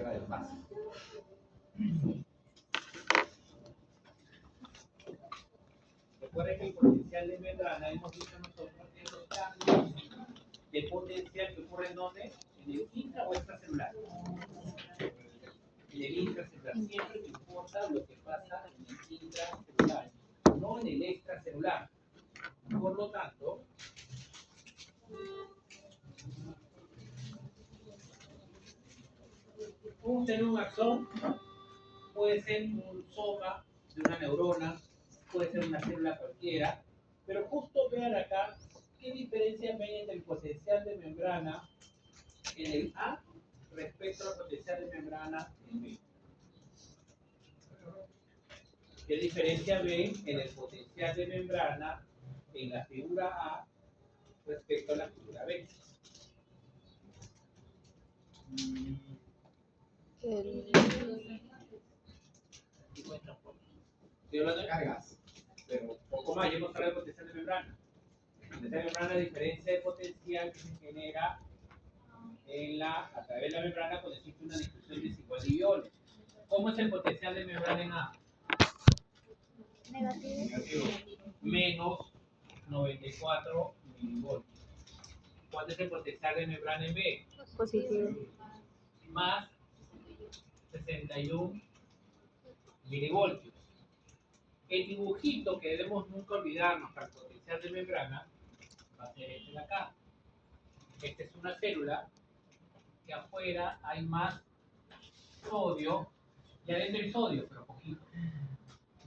cada vez más. Recuerden que el potencial de membrana hemos visto nosotros en los cambios de potencial que ocurren ¿dónde? En el intra o extracelular. En el intracelular. Siempre me importa lo que pasa en el intracelular, no en el extracelular. Por lo tanto, un axón puede ser un soma de una neurona, puede ser una célula cualquiera, pero justo vean acá qué diferencia ven entre el potencial de membrana en el A respecto al potencial de membrana en B. ¿Qué diferencia ven en el potencial de membrana en la figura A respecto a la figura B? Estoy hablando de cargas, pero poco más. Ya hemos hablado de potencial de membrana. El potencial de membrana, a diferencia del potencial que se genera a través de la membrana cuando existe una difusión desigual de iones. ¿Cómo es el potencial de membrana en A? Negativo. Menos 94 milivoltios. ¿Cuál es el potencial de membrana en B? Positivo. Más 61 milivoltios. El dibujito que debemos nunca olvidarnos para el potencial de membrana va a ser este de acá. Esta es una célula que afuera hay más sodio, y adentro hay sodio, pero poquito.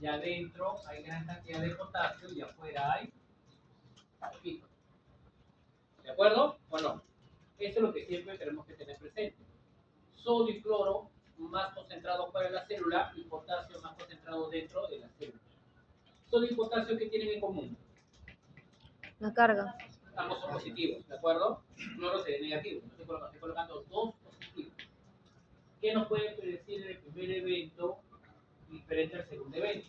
Y adentro hay gran cantidad de potasio y afuera hay poquito. ¿De acuerdo o no? Eso es lo que siempre tenemos que tener presente. Sodio y cloro más concentrado fuera de la célula y potasio más concentrado dentro de la célula. Sodio y potasio, ¿qué tienen en común? La carga. Ambos son positivos, ¿de acuerdo? Cloro sería negativo. Estoy colocando dos positivos. ¿Qué nos puede predecir el primer evento diferente al segundo evento?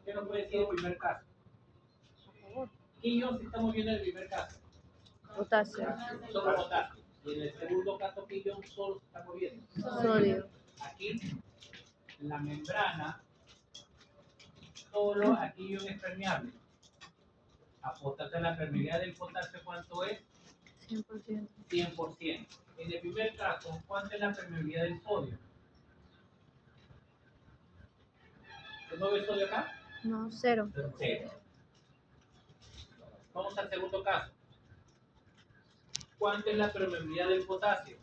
¿Qué nos puede decir el primer caso? ¿Qué ion estamos viendo en el primer caso? Potasio. Solo potasio. Y en el segundo caso, ¿qué ion solo se está moviendo? Sodio. Aquí, la membrana, solo aquí ion es permeable. Apostate la permeabilidad del potasio, ¿cuánto es? 100%. 100%. En el primer caso, ¿cuánto es la permeabilidad del sodio? ¿Se mueve el sodio acá? No, 0. 0. Vamos al segundo caso. ¿Cuánto es la permeabilidad del potasio?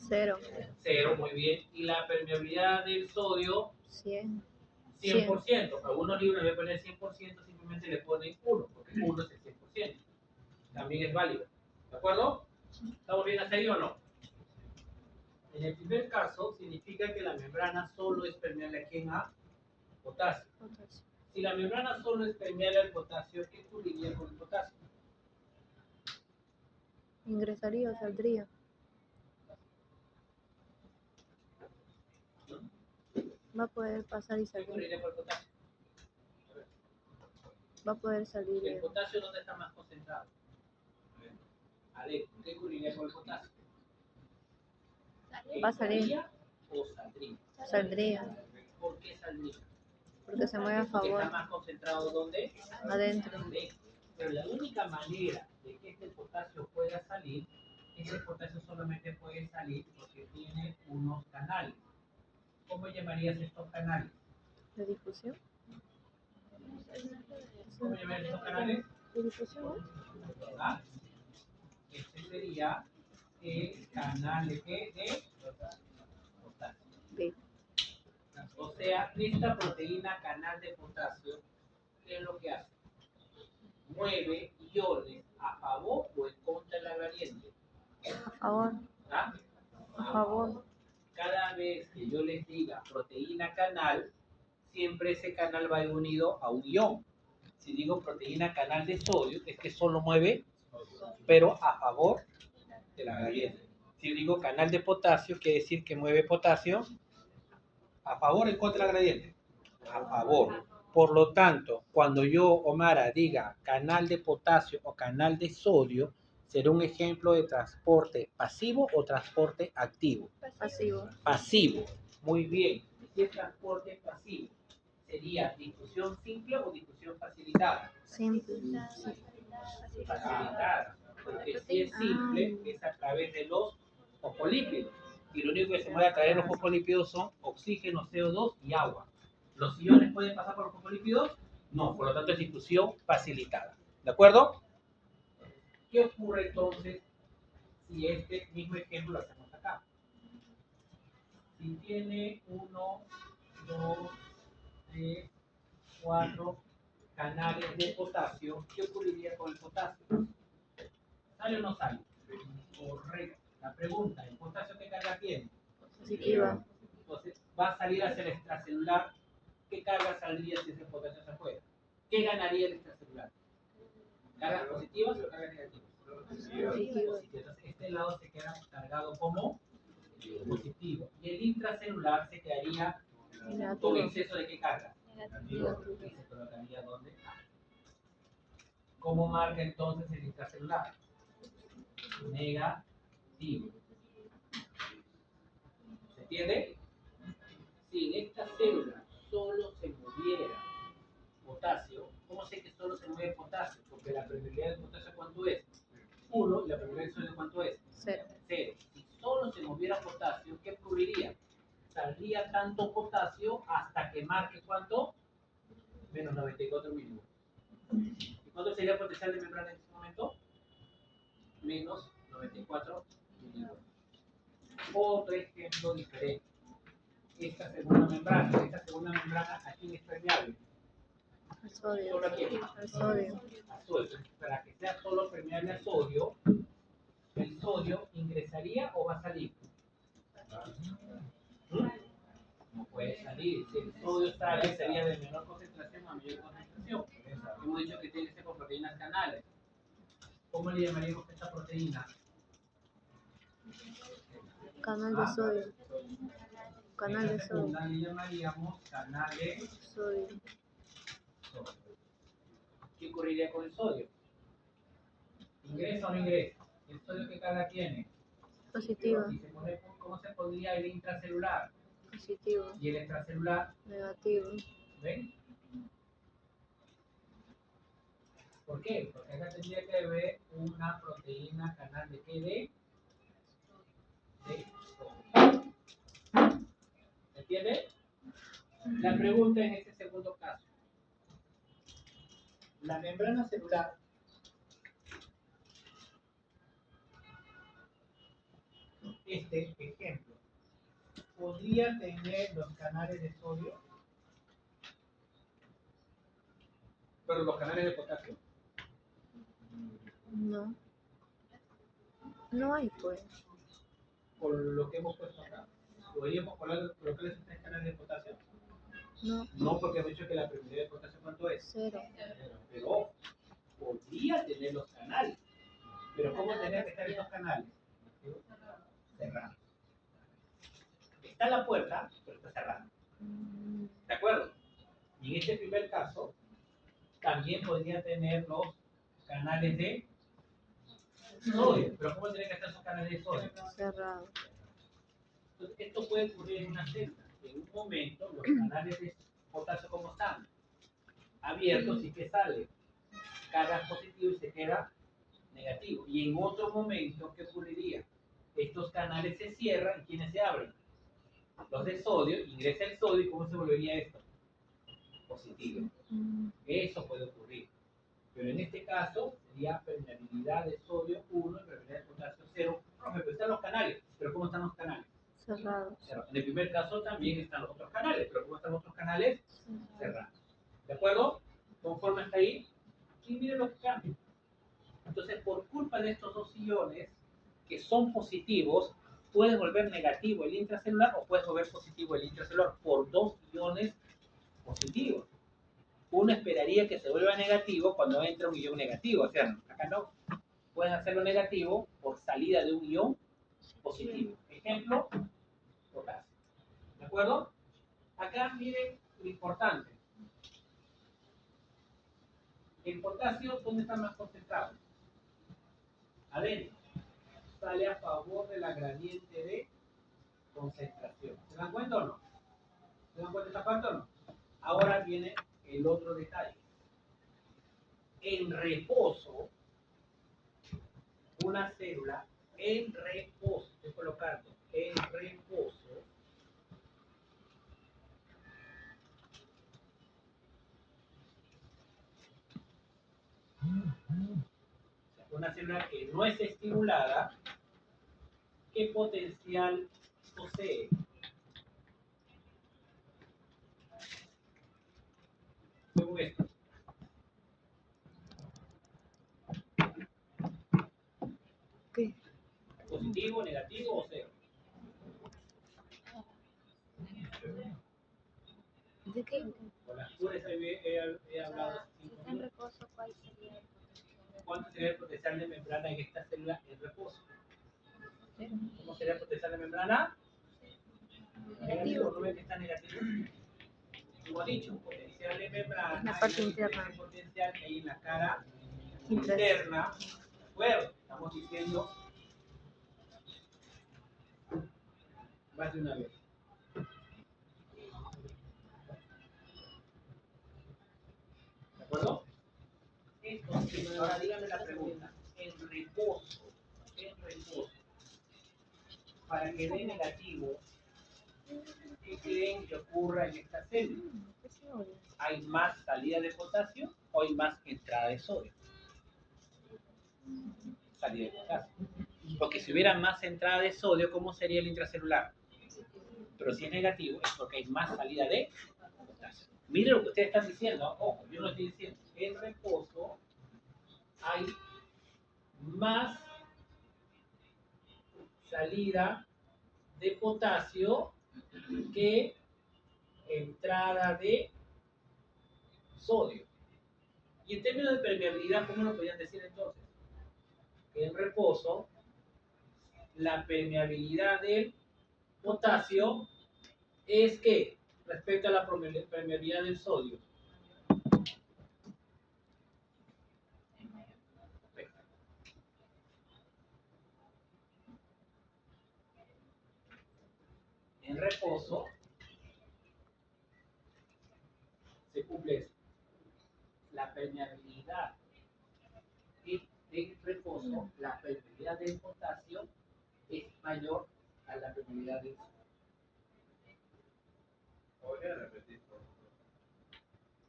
0. 0, muy bien. ¿Y la permeabilidad del sodio? 100. 100%. Algunos libros le ponen 100%, simplemente le ponen 1, porque 1 es el 100%. También es válido. ¿De acuerdo? ¿Estamos bien hasta ahí o no? En el primer caso, significa que la membrana solo es permeable aquí en A, potasio. Si la membrana solo es permeable al potasio, ¿qué ocurriría con el potasio? Ingresaría o saldría. Va a poder pasar y ¿Qué salir. ocurriría con el potasio? Va a poder salir. ¿El potasio dónde está más concentrado? Adentro. ¿Qué ocurriría con el potasio? Va a salir. ¿Entraría o saldría? Saldría. ¿Por qué saldría? Porque se mueve a Porque favor. está más concentrado ¿dónde? Adentro. Pero la única manera de que este potasio pueda salir, ese potasio solamente puede salir porque tiene unos canales. ¿Cómo llamarías estos canales? ¿De difusión? ¿Cómo llamarías estos canales? ¿De difusión? ¿Ah? Este sería el canal de potasio. B. O sea, esta proteína canal de potasio, ¿qué es lo que hace? Mueve iones a favor o en contra de la gradiente. A favor. ¿Ah? A favor. Cada vez que yo les diga proteína canal, siempre ese canal va a ir unido a un ion. Si digo proteína canal de sodio, es que solo mueve pero a favor de la gradiente. Si digo canal de potasio, quiere decir que mueve potasio a favor o en contra de la gradiente. A favor. Por lo tanto, cuando yo, Omara, diga canal de potasio o canal de sodio, será un ejemplo de transporte pasivo o transporte activo. Pasivo. Pasivo. Muy bien. Si es transporte pasivo, ¿sería difusión simple o difusión facilitada? Simple. Facilitada. Porque si es simple, es a través de los fosfolípidos. Y lo único que se mueve a través de los fosfolípidos son oxígeno, CO2 y agua. ¿Los iones pueden pasar por los fosfolípidos? No, por lo tanto es difusión facilitada. ¿De acuerdo? ¿Qué ocurre entonces si este mismo ejemplo lo hacemos acá? Si tiene 1, 2, 3, 4 canales de potasio, ¿qué ocurriría con el potasio? ¿Sale o no sale? Correcto. La pregunta, ¿el potasio qué carga tiene? Positiva. Entonces, va a salir hacia el extracelular. ¿Qué carga saldría si ese potasio se fuera? ¿Qué ganaría el extracelular? ¿Cargas positivas o cargas negativas? Positivas. Entonces, este lado se queda cargado como positivo. Y el intracelular se quedaría con Negativo. exceso de qué carga? Negativo. Y se colocaría donde A. ¿Cómo marca entonces el intracelular? Negativo. ¿Se entiende? Si en esta célula solo se moviera potasio, ¿cómo sé que solo se mueve potasio? Porque la permeabilidad del potasio, ¿cuánto es? 1, y la permeabilidad del sodio, ¿cuánto es? 0. 0. Si solo se moviera potasio, ¿qué ocurriría? Saldría tanto potasio hasta que marque ¿cuánto? Menos 94 milivolts. ¿Y cuánto sería el potencial de membrana en este momento? Menos 94 milivolts. Otro ejemplo diferente. Esta segunda membrana, ¿a quién es permeable? Al sodio. ¿Solo a quién? Al sodio. A sodio. Para que sea solo permeable a sodio, ¿el sodio ingresaría o va a salir? ¿Mm? No puede salir. Si el sodio sale, sería de menor concentración a mayor concentración. Hemos dicho que tiene que ser con proteínas canales. ¿Cómo le llamaríamos a esta proteína? Canal de sodio. Canal de Esta sodio. segunda le llamaríamos canal de Sodio. sodio. ¿Qué ocurriría con el sodio? ¿Ingresa o no ingresa? ¿El sodio qué carga tiene? Positiva. Y ¿cómo se pondría el intracelular? Positivo. Y el extracelular, Negativo. ¿ven? ¿Por qué? Porque acá tendría que haber una proteína canal de qué de sodio. ¿Se entiende? La pregunta en este segundo caso. La membrana celular este ejemplo podría tener los canales de sodio, pero los canales de potasio. No. No hay, pues. Por lo que hemos puesto acá. ¿Podríamos colocar esos 3 canales de potasio? No. No, porque hemos dicho que la permeabilidad de potasio, ¿cuánto es? 0. Pero podría tener los canales. Pero ¿cómo tendrían que estar estos canales? Cerrados. Está la puerta, pero está cerrada. ¿De acuerdo? Y en este primer caso, también podría tener los canales de sodio. Pero ¿cómo tendrían que estar esos canales de sodio? Cerrado. Entonces, esto puede ocurrir en una célula. En un momento, los canales de potasio, ¿cómo están? Abiertos y que sale carga positivo y se queda negativo. Y en otro momento, ¿qué ocurriría? Estos canales se cierran y ¿quiénes se abren? Los de sodio, ingresa el sodio y ¿cómo se volvería esto? Positivo. Eso puede ocurrir. Pero en este caso sería permeabilidad de sodio 1 y permeabilidad de potasio 0. Pero están los canales. ¿Pero cómo están los canales? Cerrados. En el primer caso también están los otros canales. ¿Pero cómo están los otros canales? Cerrados. ¿De acuerdo? Conforme hasta ahí. Y miren lo que cambia. Entonces, por culpa de estos dos iones que son positivos, puedes volver negativo el intracelular o puedes volver positivo el intracelular por dos iones positivos. Uno esperaría que se vuelva negativo cuando entra un ion negativo, o sea, acá no. pueden hacerlo negativo por salida de un ion positivo. Ejemplo, potasio. ¿De acuerdo? Acá miren lo importante. El potasio, ¿dónde está más concentrado? Adentro. Sale a favor de la gradiente de concentración. ¿Se dan cuenta o no? ¿Se dan cuenta esta parte o no? Ahora viene el otro detalle. En reposo, una célula en reposo, estoy colocando en reposo, una célula que no es estimulada, ¿qué potencial posee? Según esto. ¿Qué? ¿Positivo, negativo o cero? ¿De qué? Con las puras he hablado hace 5 En minutos. reposo, ¿cuál sería el potencial? ¿Cuánto sería el potencial de membrana en esta célula en reposo? Cero. ¿Cómo sería el potencial de membrana? Negativo. ¿No ven que está negativo? Como dicho, potencial de membrana La parte es interna. el potencial que hay en la cara interna. ¿De acuerdo? Estamos diciendo más de una vez. ¿De acuerdo? Entonces, ahora dígame la pregunta. En reposo, para que dé negativo, ¿qué creen que ocurra en esta célula? ¿Hay más salida de potasio o hay más entrada de sodio? Salida de potasio. Porque si hubiera más entrada de sodio, ¿cómo sería el intracelular? Pero si es negativo, es porque hay más salida de potasio. Miren lo que ustedes están diciendo. Ojo, yo no estoy diciendo. En reposo hay más salida de potasio que entrada de sodio. Y en términos de permeabilidad, ¿cómo lo podrían decir entonces? Que en reposo, la permeabilidad del potasio es que respecto a la permeabilidad del sodio. En reposo se cumple eso. La permeabilidad en reposo, la permeabilidad del potasio es mayor a la permeabilidad del sodio. ¿Podría repetir, por favor?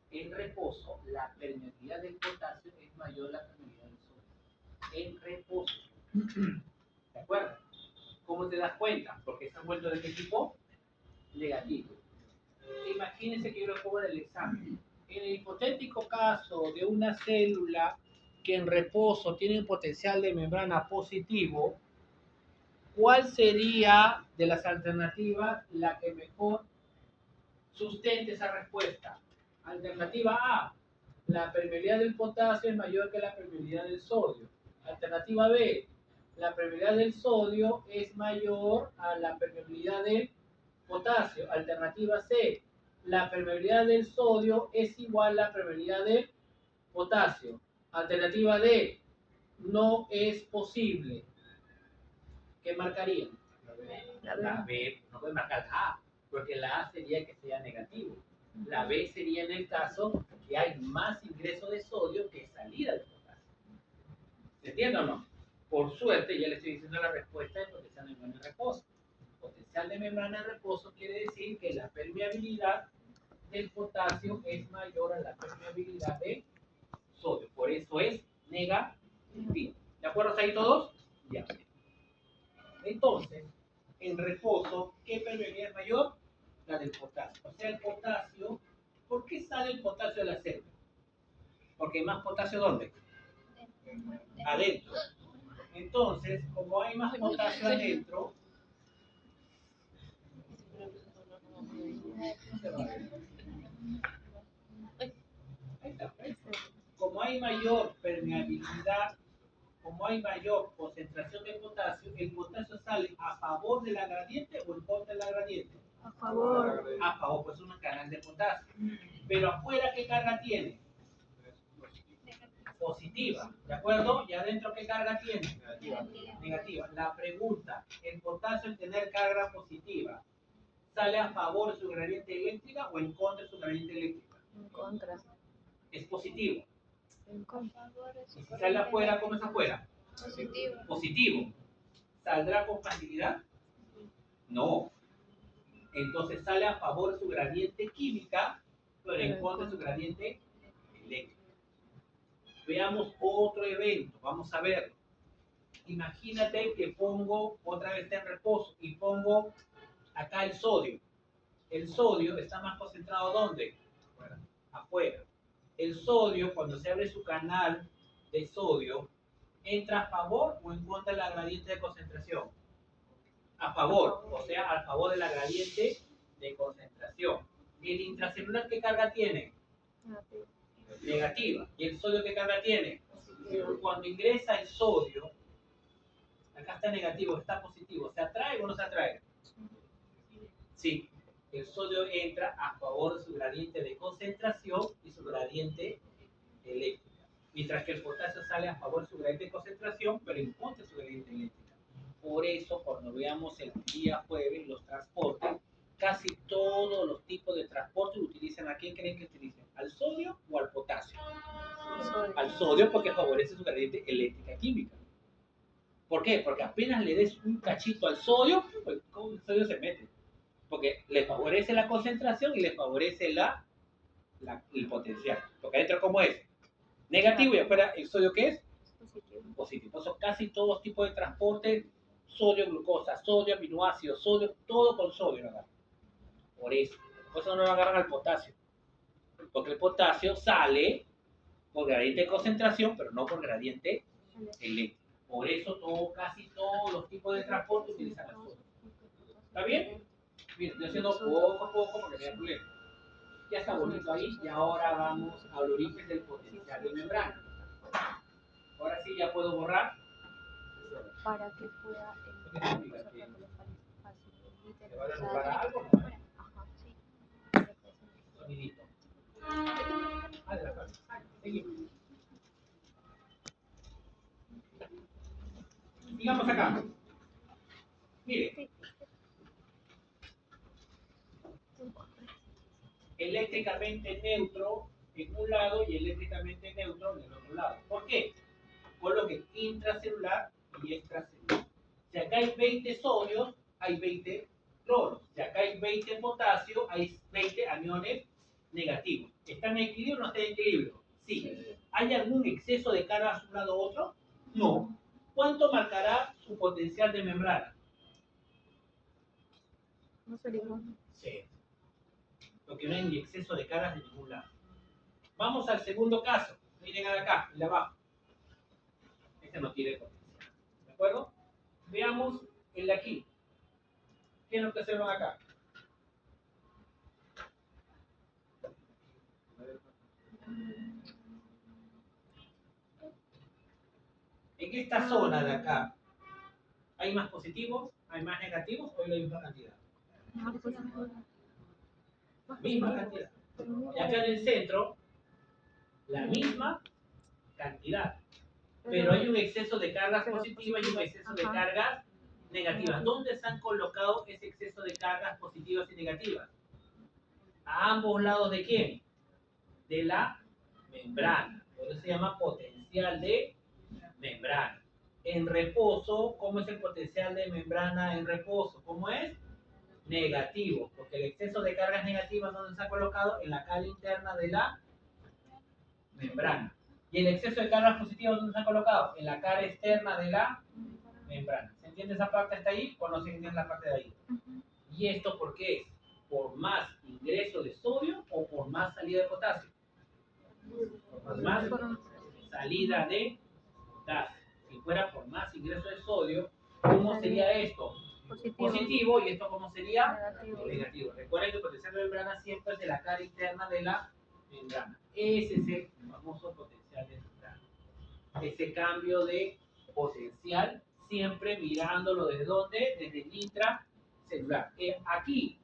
En reposo, la permeabilidad del potasio es mayor a la permeabilidad del sodio. En reposo. ¿De acuerdo? ¿Cómo te das cuenta? Porque está vuelto de qué tipo? Negativo. Imagínense que yo lo pongo en el examen. En el hipotético caso de una célula que en reposo tiene un potencial de membrana positivo, ¿cuál sería de las alternativas la que mejor sustente esa respuesta? Alternativa A, la permeabilidad del potasio es mayor que la permeabilidad del sodio. Alternativa B, la permeabilidad del sodio es mayor a la permeabilidad del potasio. Alternativa C, la permeabilidad del sodio es igual a la permeabilidad del potasio. Alternativa D, no es posible. ¿Qué marcarían? La B, no puede marcar la A, porque la A sería que sea negativo. La B sería en el caso que hay más ingreso de sodio que salida de potasio. ¿Se entiende o no? Por suerte, ya le estoy diciendo la respuesta de potencial de membrana en reposo. Potencial de membrana en reposo quiere decir que la permeabilidad del potasio es mayor a la permeabilidad del sodio. Por eso es negativo. ¿De acuerdo hasta ahí todos? Ya. Entonces, en reposo, ¿qué permeabilidad es mayor? La del potasio. O sea, el potasio, ¿por qué sale el potasio de la célula? Porque hay más potasio ¿dónde? Adentro. Entonces, como hay más potasio adentro, como hay mayor permeabilidad como hay mayor concentración de potasio, el potasio sale a favor de la gradiente o en contra de la gradiente. A favor. A favor, pues es un canal de potasio. Pero afuera, ¿qué carga tiene? Positiva, ¿de acuerdo? ¿Y adentro qué carga tiene? Negativa. La pregunta, ¿el potasio al tener carga positiva sale a favor de su gradiente eléctrica o en contra de su gradiente eléctrica? En contra. Es positivo. En contra. Y si sale afuera, ¿cómo es afuera? Positivo. Positivo. ¿Saldrá con facilidad? No. Entonces sale a favor de su gradiente química, pero en contra de su gradiente eléctrica. Veamos otro evento, vamos a verlo. Imagínate que pongo, otra vez está en reposo, y pongo acá el sodio. El sodio está más concentrado ¿dónde? Afuera. El sodio, cuando se abre su canal de sodio, ¿entra a favor o en contra de la gradiente de concentración? A favor, o sea, a favor de la gradiente de concentración. ¿El intracelular qué carga tiene? Negativo. Negativa. ¿Y el sodio qué carga tiene? Cuando ingresa el sodio, acá está negativo, está positivo, ¿se atrae o no se atrae? Sí, el sodio entra a favor de su gradiente de concentración y su gradiente eléctrica, mientras que el potasio sale a favor de su gradiente de concentración, pero en contra de su gradiente eléctrica. Por eso, cuando veamos el día jueves los transportes, casi todos los tipos de transporte utilizan, ¿a quién creen que utilicen? ¿Al sodio o al potasio? Al sodio porque favorece su gradiente eléctrica química. ¿Por qué? Porque apenas le des un cachito al sodio, pues el sodio se mete. Porque le favorece la concentración y le favorece el potencial. Porque adentro, ¿cómo es? Negativo y afuera, ¿el sodio qué es? Positivo. Positivo. Son casi todos los tipos de transporte, sodio, glucosa, sodio, aminoácidos, sodio, todo con sodio lo agarran. Por eso no lo agarran al potasio. Porque el potasio sale por gradiente de concentración, pero no por gradiente eléctrico. Por eso casi todos los tipos de transporte utilizan el sodio. ¿Está bien? Bien, estoy haciendo poco a poco porque me da problema. Ya está bonito ahí y ahora vamos al origen del potencial de membrana. Ahora sí ya puedo borrar. Para que pueda ¿Qué significa? facilite ¿Te va a derrumbar algo? Ajá, sí. Sonidito. De la parte. Seguimos. Sigamos acá. Mire, eléctricamente neutro en un lado y eléctricamente neutro en el otro lado. ¿Por qué? Por lo que intracelular y extracelular. Si acá hay 20 sodios, hay 20 cloros. Si acá hay 20 potasio, hay 20 aniones negativos. ¿Están en equilibrio o no están en equilibrio? Sí. ¿Hay algún exceso de carga a un lado u otro? No. ¿Cuánto marcará su potencial de membrana? No sería igual. Sí. Porque no hay ni exceso de cargas de ningún lado. Vamos al segundo caso. Miren acá, el de abajo. Este no tiene potencial. ¿De acuerdo? Veamos el de aquí. ¿Qué es lo que observan acá? En esta zona de acá, ¿hay más positivos? ¿Hay más negativos o hay la misma cantidad? Más positivo. Misma cantidad. Y acá en el centro, la misma cantidad. Pero hay un exceso de cargas positivas y un exceso de cargas negativas. ¿Dónde se han colocado ese exceso de cargas positivas y negativas? ¿A ambos lados de quién? De la membrana. Por eso se llama potencial de membrana. En reposo, ¿cómo es el potencial de membrana en reposo? ¿Cómo es? Negativo, porque el exceso de cargas negativas, ¿dónde se ha colocado? En la cara interna de la membrana. ¿Y el exceso de cargas positivas dónde se ha colocado? En la cara externa de la membrana. ¿Se entiende esa parte hasta ahí o no se entiende la parte de ahí? ¿Y esto por qué es? ¿Por más ingreso de sodio o por más salida de potasio? Por más salida de potasio. Si fuera por más ingreso de sodio, ¿cómo sería esto? Positivo. ¿Y esto cómo sería? Negativo. Recuerden que el potencial de membrana siempre es de la cara interna de la membrana. Ese es el famoso potencial de membrana. Ese cambio de potencial, siempre mirándolo desde dónde, desde el intracelular. Aquí,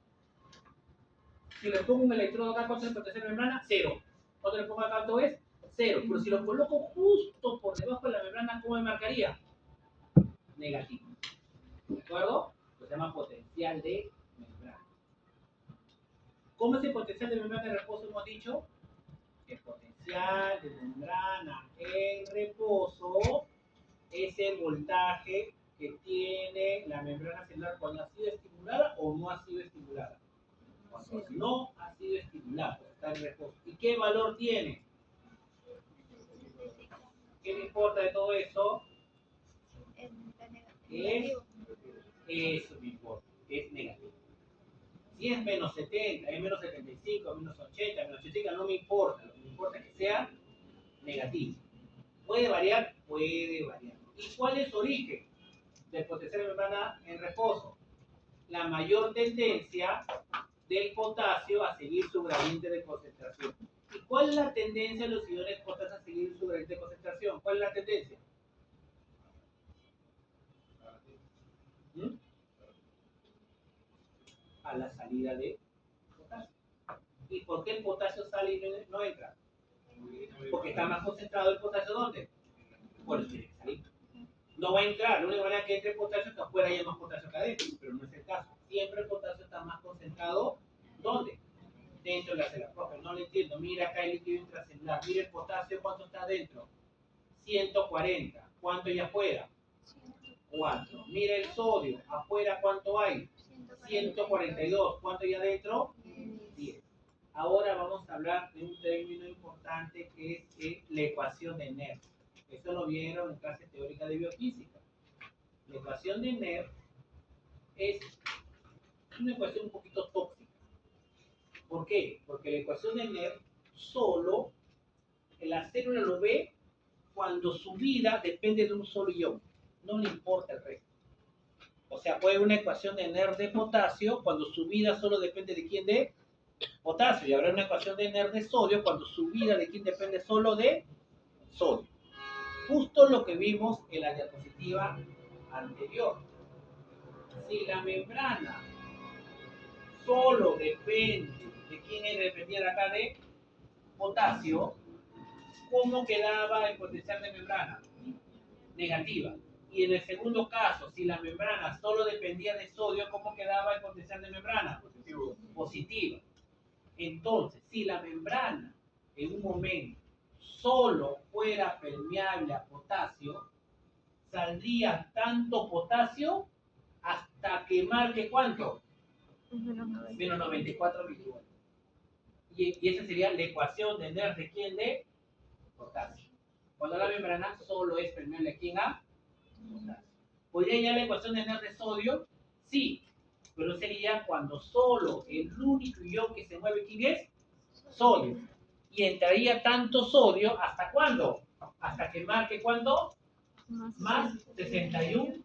si le pongo un electrodo acá, ¿cuánto es el potencial de membrana? 0. ¿Cuánto le pongo acá? ¿Cuánto es? 0. Pero si lo coloco justo por debajo de la membrana, ¿cómo me marcaría? Negativo. ¿De acuerdo? Lo se llama potencial de membrana. ¿Cómo es el potencial de membrana de reposo? Hemos dicho que el potencial de membrana en reposo es el voltaje que tiene la membrana celular cuando ha sido estimulada o no ha sido estimulada. Cuando no ha sido estimulada, está en reposo. ¿Y qué valor tiene? ¿Qué me importa de todo eso? Eso me importa, es negativo. Si es menos 70, es menos 75, menos 80, menos 80, no me importa. Lo que me importa es que sea negativo. ¿Puede variar? Puede variar. ¿Y cuál es su origen del potencial de membrana en reposo? La mayor tendencia del potasio a seguir su gradiente de concentración. ¿Y cuál es la tendencia de los iones potasio a seguir su gradiente de concentración? ¿Cuál es la tendencia? A la salida de potasio. ¿Y por qué el potasio sale y no entra? Porque está más concentrado el potasio, ¿dónde? Por eso tiene que salir. No va a entrar, la única manera que entre potasio es que afuera haya más potasio que adentro, pero no es el caso. Siempre el potasio está más concentrado, ¿dónde? Dentro de la célula. Profe, no lo entiendo. Mira acá el líquido intracelular. Mira el potasio, ¿cuánto está adentro? 140. ¿Cuánto hay afuera? 4. Mira el sodio. Afuera, ¿cuánto hay? 142. ¿Cuánto hay adentro? 10. Ahora vamos a hablar de un término importante que es la ecuación de Nerf. Eso lo vieron en clase teórica de biofísica. La ecuación de Nerf es una ecuación un poquito tóxica. ¿Por qué? Porque la ecuación de Nerf solo la célula lo ve cuando su vida depende de un solo ion. No le importa el resto. O sea, puede haber una ecuación de Nerf de potasio cuando su vida solo depende de quién, de potasio. Y habrá una ecuación de Nerf de sodio cuando su vida de quién depende solo de sodio. Justo lo que vimos en la diapositiva anterior. Si la membrana solo depende de quién es dependida acá de potasio, ¿cómo quedaba el potencial de membrana? Negativa. Y en el segundo caso, si la membrana solo dependía de sodio, ¿cómo quedaba el potencial de membrana? Positivo. Positiva. Entonces, si la membrana en un momento solo fuera permeable a potasio, saldría tanto potasio hasta que marque ¿cuánto? Menos 94 milivoltios. Y esa sería la ecuación de Nerf de quién, de potasio. Cuando la membrana solo es permeable a quién, a potasio. ¿Podría ya la ecuación de Nerf de sodio? Sí, pero sería cuando solo el único ion que se mueve, ¿quién es? Sodio. Y entraría tanto sodio, ¿hasta cuándo? Hasta que marque ¿cuánto? Más 61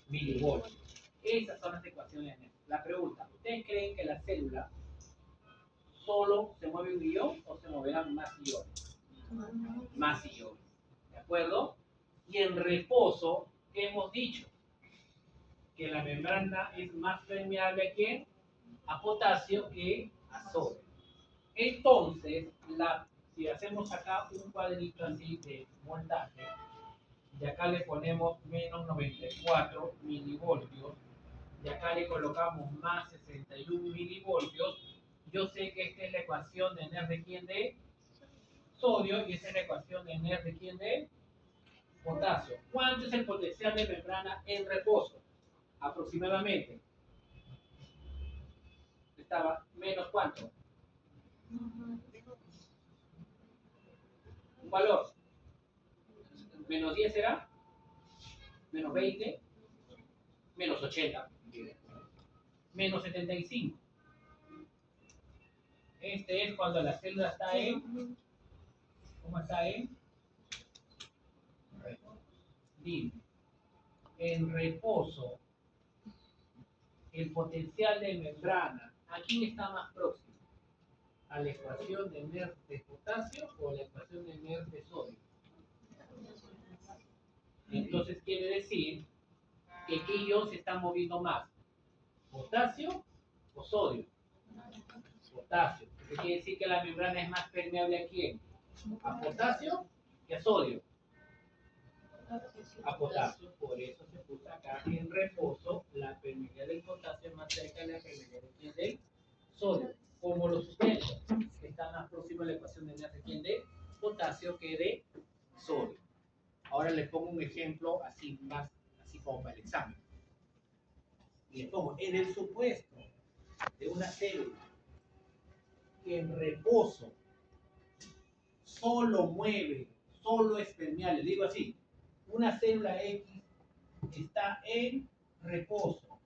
milivoltios. Esas son las ecuaciones de Nerf. La pregunta, ¿ustedes creen que la célula solo se mueve un ion o se moverán más iones? Más iones. ¿De acuerdo? Y en reposo, ¿qué hemos dicho? Que la membrana es más permeable a ¿quién? A potasio que a sodio. Entonces, si hacemos acá un cuadrito así de voltaje, y acá le ponemos menos 94 milivoltios, y acá le colocamos más 61 milivoltios, yo sé que esta es la ecuación de Nerf de quién, de sodio, y esta es la ecuación de Nerf de quién, de potasio. ¿Cuánto es el potencial de membrana en reposo? Aproximadamente. Estaba menos ¿cuánto? Un valor. Menos 10 será, menos 20, menos 80, menos 75. Este es cuando la célula está en, ¿cómo está en? Libre. En reposo, el potencial de membrana, ¿a quién está más próximo? ¿A la ecuación de Nerf de potasio o a la ecuación de Nerf de sodio? Entonces quiere decir que ¿qué ion se está moviendo más? ¿Potasio o sodio? Potasio. Eso quiere decir que la membrana es más permeable ¿a quién? ¿A potasio que a sodio? A potasio. Por eso se puso acá en reposo la permeabilidad del potasio es más cerca de la permeabilidad del sodio. Como los sustentos que están más próximos a la ecuación de quién de potasio que de sodio. Ahora les pongo un ejemplo así más así como para el examen. Y les pongo en el supuesto de una célula que en reposo solo mueve, solo es permeable. Digo así, una célula X está en reposo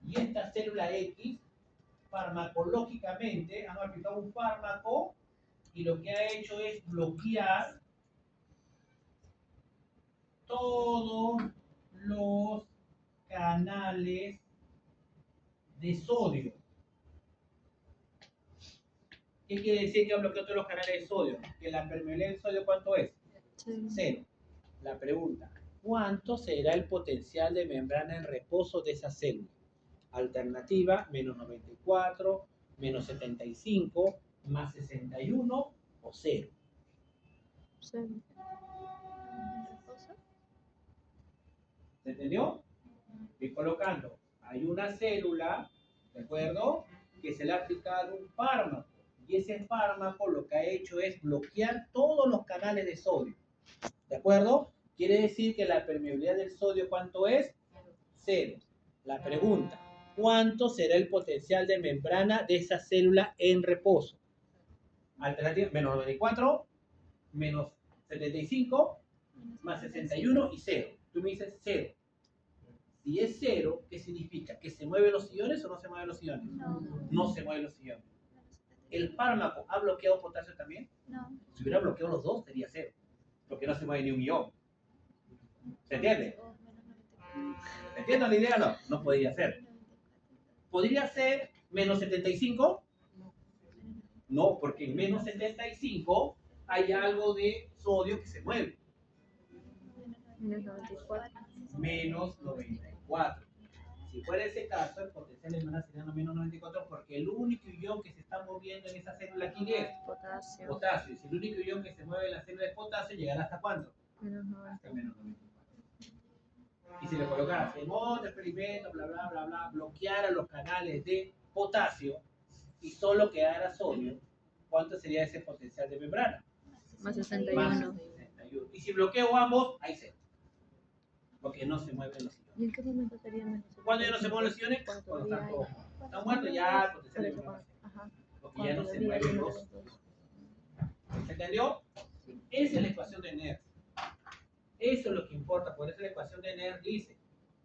y esta célula X farmacológicamente han aplicado un fármaco y lo que ha hecho es bloquear todos los canales de sodio. ¿Qué quiere decir que ha bloqueado todos los canales de sodio? Que la permeabilidad del sodio, ¿cuánto es? Sí. 0. La pregunta, ¿cuánto será el potencial de membrana en reposo de esa célula? Alternativa, menos 94, menos 75, más 61 o 0. Sí. ¿En reposo? ¿Se entendió? Estoy colocando, hay una célula, ¿de acuerdo? Que se le ha aplicado un fármaco. Y ese fármaco lo que ha hecho es bloquear todos los canales de sodio. ¿De acuerdo? Quiere decir que la permeabilidad del sodio, ¿cuánto es? 0. La pregunta, ¿cuánto será el potencial de membrana de esa célula en reposo? Alternativa, menos 94, menos 75, más 61 y 0. Tú me dices 0. Si es 0, ¿qué significa? ¿Que se mueven los iones o no se mueven los iones? No. No se mueven los iones. ¿El fármaco ha bloqueado potasio también? No. Si hubiera bloqueado los dos, sería 0. Porque no se mueve ni un ion. ¿Se entiende? ¿Se entiende la idea o no? No podría ser. ¿Podría ser menos 75? No, porque en menos 75 hay algo de sodio que se mueve. Menos 94. Menos 94. Si fuera ese caso, el potencial de membrana sería menos 94 porque el único ion que se está moviendo en esa célula, ¿quién es? Potasio. Potasio. Si el único ion que se mueve en la célula es potasio, llegará hasta ¿cuánto? Menos 90. Hasta menos 94. Y si le colocas en otro experimento, bla, bla, bla, bla, bloqueara los canales de potasio y solo quedara sodio, ¿cuánto sería ese potencial de membrana? Más Más 61. 61. Y si bloqueo ambos, hay 0. Porque no se mueven los iones. ¿Y en qué momento sería menos 61? ¿Cuándo ya no se mueven los iones? Cuando Cuando todavía están todos. hay. Están muertos ya, el Por potencial de eso, membrana. ajá. Porque ya no se Cuando mueven todavía los. hay dos. ¿Se entendió? Esa es la ecuación de Nernst. Eso es lo que importa. Por eso la ecuación de Nernst dice,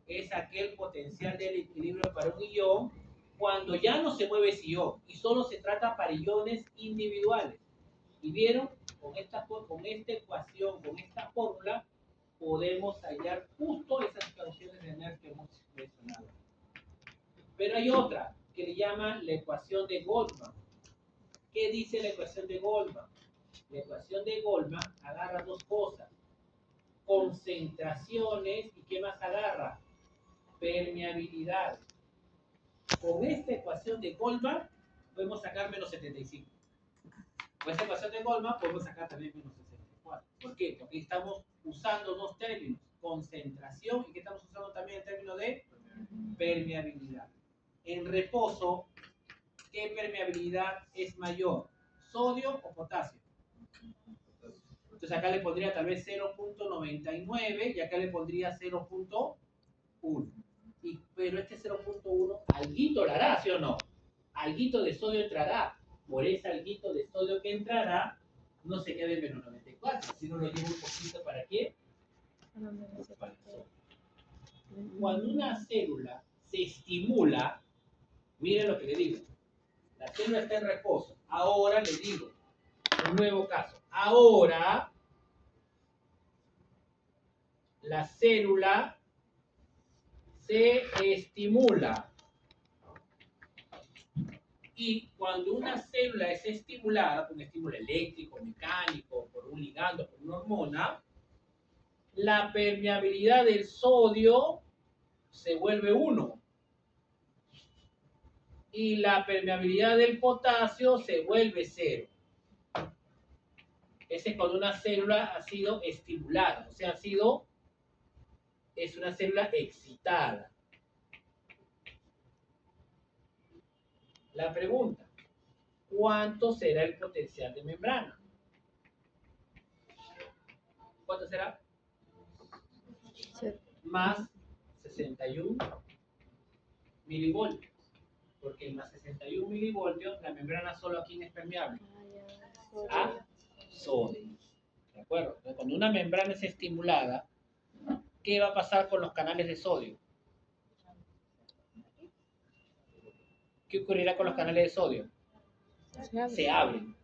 es aquel potencial del equilibrio para un ion cuando ya no se mueve ese ion y solo se trata para iones individuales. ¿Y vieron? Con esta ecuación, con esta fórmula, podemos hallar justo esas ecuaciones de Nernst que hemos mencionado. Pero hay otra que le llaman la ecuación de Goldman. ¿Qué dice la ecuación de Goldman? La ecuación de Goldman agarra dos cosas. Concentraciones y ¿qué más agarra? Permeabilidad. Con esta ecuación de Goldman podemos sacar menos 75. Con esta ecuación de Goldman podemos sacar también menos 64. ¿Por qué? Porque estamos usando dos términos, concentración y que estamos usando también el término de permeabilidad. En reposo, ¿qué permeabilidad es mayor? ¿Sodio o potasio? Entonces acá le pondría tal vez 0.99 y acá le pondría 0.1. Pero este 0.1, alguito lo hará, ¿sí o no? Alguito de sodio entrará. Por ese alguito de sodio que entrará, no se quede en menos 94, sino lo llevo un poquito para qué. Para el sodio. Cuando una célula se estimula, miren lo que le digo. La célula está en reposo. Ahora le digo, un nuevo caso. Ahora, la célula se estimula. Y cuando una célula es estimulada por un estímulo eléctrico, mecánico, por un ligando, por una hormona, la permeabilidad del sodio se vuelve 1 y la permeabilidad del potasio se vuelve 0. Ese es cuando una célula ha sido estimulada, o sea, es una célula excitada. La pregunta, ¿cuánto será el potencial de membrana? ¿Cuánto será? Cero. Más 61 milivoltios. Porque el más 61 milivoltios, la membrana solo a quién es permeable. A sodio. ¿De acuerdo? Entonces, cuando una membrana es estimulada, ¿qué va a pasar con los canales de sodio? ¿Qué ocurrirá con los canales de sodio? Se abren.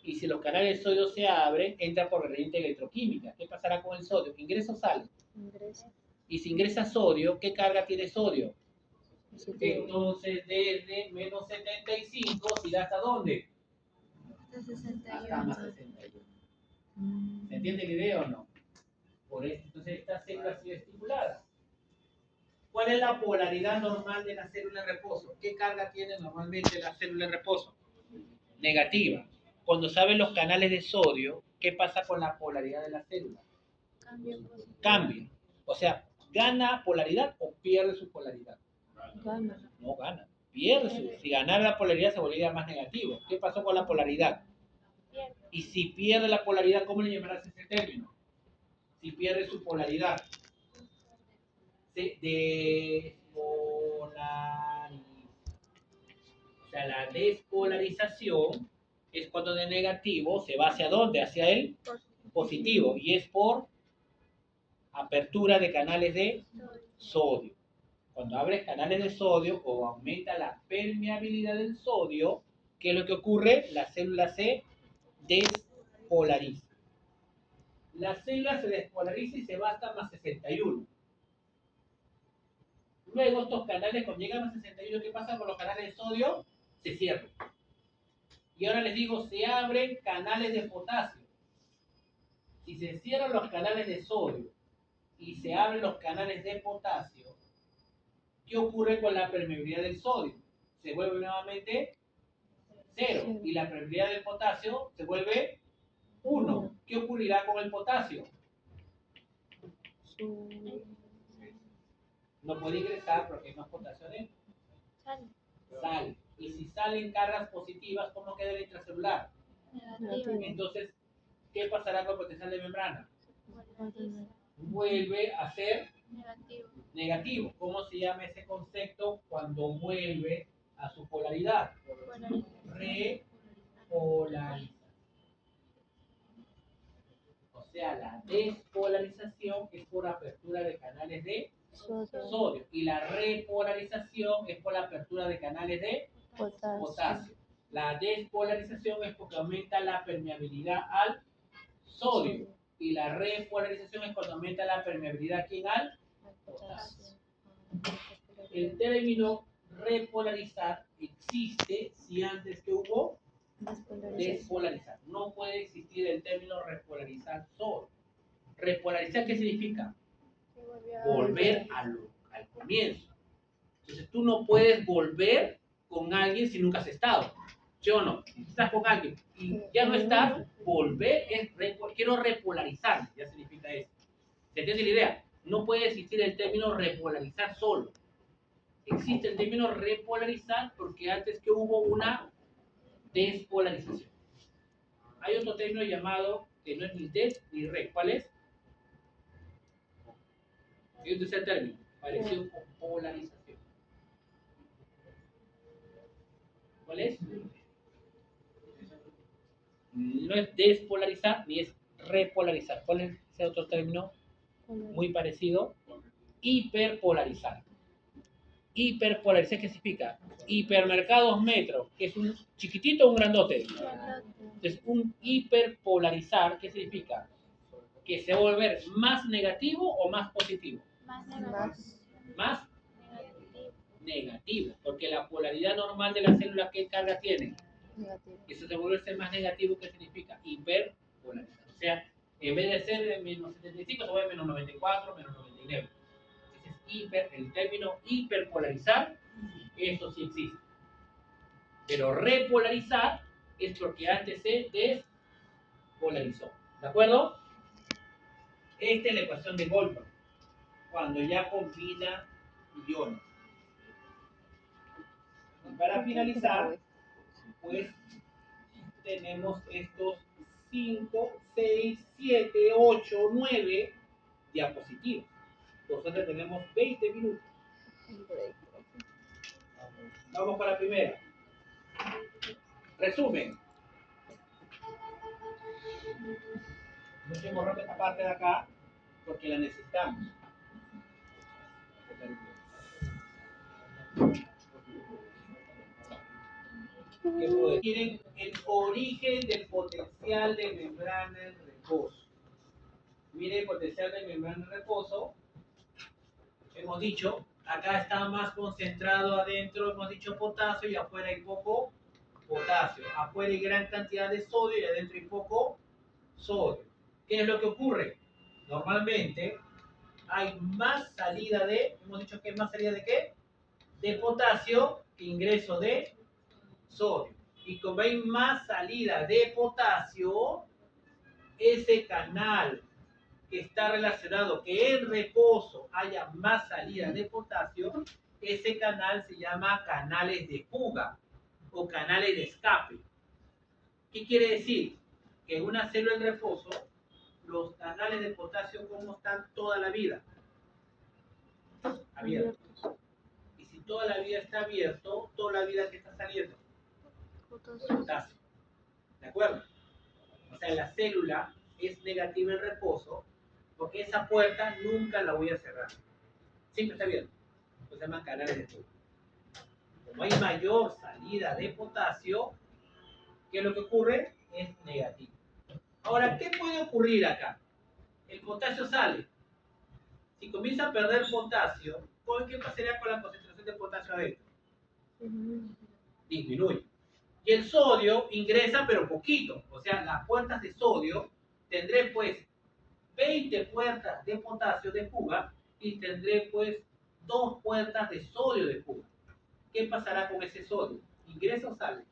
Y si los canales de sodio se abren, entra por corriente electroquímica. ¿Qué pasará con el sodio? ¿Ingresa o sale? Ingresa. Y si ingresa sodio, ¿qué carga tiene sodio? Positivo. Entonces, desde menos 75, ¿irá hasta dónde? Hasta más 61. ¿Se entiende la idea o no? Por eso, entonces, esta célula ha sido estimulada. ¿Cuál es la polaridad normal de la célula en reposo? ¿Qué carga tiene normalmente la célula en reposo? Negativa. Cuando saben los canales de sodio, ¿qué pasa con la polaridad de la célula? Cambia. O sea, ¿gana polaridad o pierde su polaridad? Gana. No gana. Pierde su. Si ganara la polaridad se volvería más negativo. ¿Qué pasó con la polaridad? Y si pierde la polaridad, ¿cómo le llamarás ese término? Si pierde su polaridad. O sea, la despolarización es cuando de negativo se va hacia dónde, hacia el positivo, y es por apertura de canales de sodio. Cuando abres canales de sodio o aumenta la permeabilidad del sodio, ¿qué es lo que ocurre? La célula se despolariza. La célula se despolariza y se va hasta más 61. Luego estos canales, cuando llegan a 61, ¿qué pasa con los canales de sodio? Se cierran. Y ahora les digo, se abren canales de potasio. Si se cierran los canales de sodio y se abren los canales de potasio, ¿qué ocurre con la permeabilidad del sodio? Se vuelve nuevamente 0 y la permeabilidad del potasio se vuelve 1. ¿Qué ocurrirá con el potasio? No puede ingresar porque no es potasio de sal. Y si salen cargas positivas, ¿cómo queda el intracelular? Entonces, ¿qué pasará con el potencial de membrana? Vuelve a ser negativo. ¿Cómo se llama ese concepto cuando vuelve a su polaridad? Repolarización. O sea, la despolarización es por apertura de canales de sodio y la repolarización es por la apertura de canales de potasio. La despolarización es porque aumenta la permeabilidad al sodio y la repolarización es cuando aumenta la permeabilidad aquí al potasio. El término repolarizar existe si antes que hubo despolarizar. No puede existir el término repolarizar solo. Repolarizar, ¿qué significa? Volver al comienzo. Entonces tú no puedes volver con alguien si nunca has estado. ¿Sí o no? Si estás con alguien y ya no estás, volver es quiero repolarizar. Ya significa eso. ¿Se entiende la idea? No puede existir el término repolarizar solo. Existe el término repolarizar porque antes que hubo una despolarización. Hay otro término llamado, que no es ni des ni re. ¿Cuál es? Hay un tercer término, pareció con polarización. ¿Cuál es? No es despolarizar ni es repolarizar. ¿Cuál es ese otro término muy parecido? Hiperpolarizar. Hiperpolarizar, ¿qué significa? Hipermercados metro, que es un chiquitito o un grandote. Entonces, un hiperpolarizar, ¿qué significa? Que se va a volver más negativo o más positivo. Más negativo, porque la polaridad normal de la célula, ¿qué carga tiene? Negativo. Eso se vuelve a ser más negativo, ¿qué significa? Hiperpolarizar. O sea, En vez de ser de menos 75, se va a menos 94, menos 99. Ese es el término hiperpolarizar, eso sí existe. Pero repolarizar es porque antes se despolarizó. ¿De acuerdo? Esta es la ecuación de Goldberg, cuando ya combina iones. Y para finalizar, pues tenemos estos 5, 6, 7, 8, 9 diapositivas. Nosotros tenemos 20 minutos. Vamos para la primera. Resumen. No estoy borrando esta parte de acá porque la necesitamos. ¿Qué puedo decir? Miren el origen del potencial de membrana en reposo. Miren el potencial de membrana en reposo. Hemos dicho, acá está más concentrado adentro, hemos dicho potasio y afuera hay poco potasio. Afuera hay gran cantidad de sodio y adentro hay poco sodio. ¿Qué es lo que ocurre? Normalmente hay más salida de, hemos dicho que hay más salida de ¿qué? De potasio que ingreso de sodio. Y como hay más salida de potasio, ese canal que está relacionado que en reposo haya más salida de potasio, ese canal se llama canales de fuga o canales de escape. ¿Qué quiere decir? Que en una célula en reposo, los canales de potasio, ¿cómo están toda la vida? Abiertos. Y si toda la vida está abierto, toda la vida que está saliendo, potasio. ¿De acuerdo? O sea, la célula es negativa en reposo porque esa puerta nunca la voy a cerrar. Siempre está abierta. Se llaman canales de fuga. Como hay mayor salida de potasio, ¿qué es lo que ocurre? Es negativo. Ahora, ¿qué puede ocurrir acá? El potasio sale. Si comienza a perder potasio, ¿qué pasaría con la concentración de potasio adentro? Disminuye. Y el sodio ingresa, pero poquito. O sea, las puertas de sodio, tendré pues 20 puertas de potasio de fuga y tendré pues 2 puertas de sodio de fuga. ¿Qué pasará con ese sodio? ¿Ingresa o sale?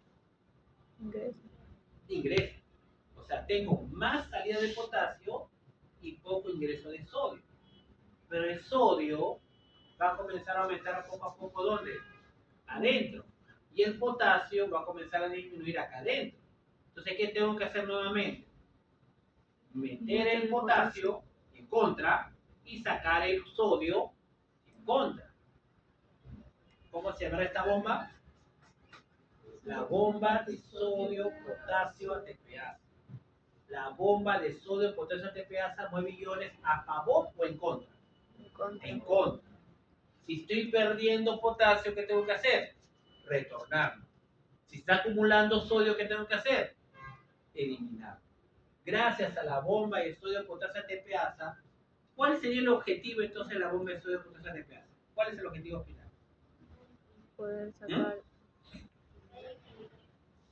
Ingresa. O sea, tengo más salida de potasio y poco ingreso de sodio. Pero el sodio va a comenzar a aumentar poco a poco, ¿dónde? Adentro. Y el potasio va a comenzar a disminuir acá adentro. Entonces, ¿qué tengo que hacer nuevamente? Meter el potasio en contra y sacar el sodio en contra. ¿Cómo se llama esta bomba? La bomba de sodio, potasio, ATPasa. La bomba de sodio, potasio, ATPasa mueve iones a favor o en contra. En contra. Si estoy perdiendo potasio, ¿qué tengo que hacer? Retornarlo. Si está acumulando sodio, ¿qué tengo que hacer? Eliminarlo. Gracias a la bomba de sodio, potasio, ATPasa, ¿cuál sería el objetivo entonces de la bomba de sodio, potasio, ATPasa? ¿Cuál es el objetivo final? Poder sacar.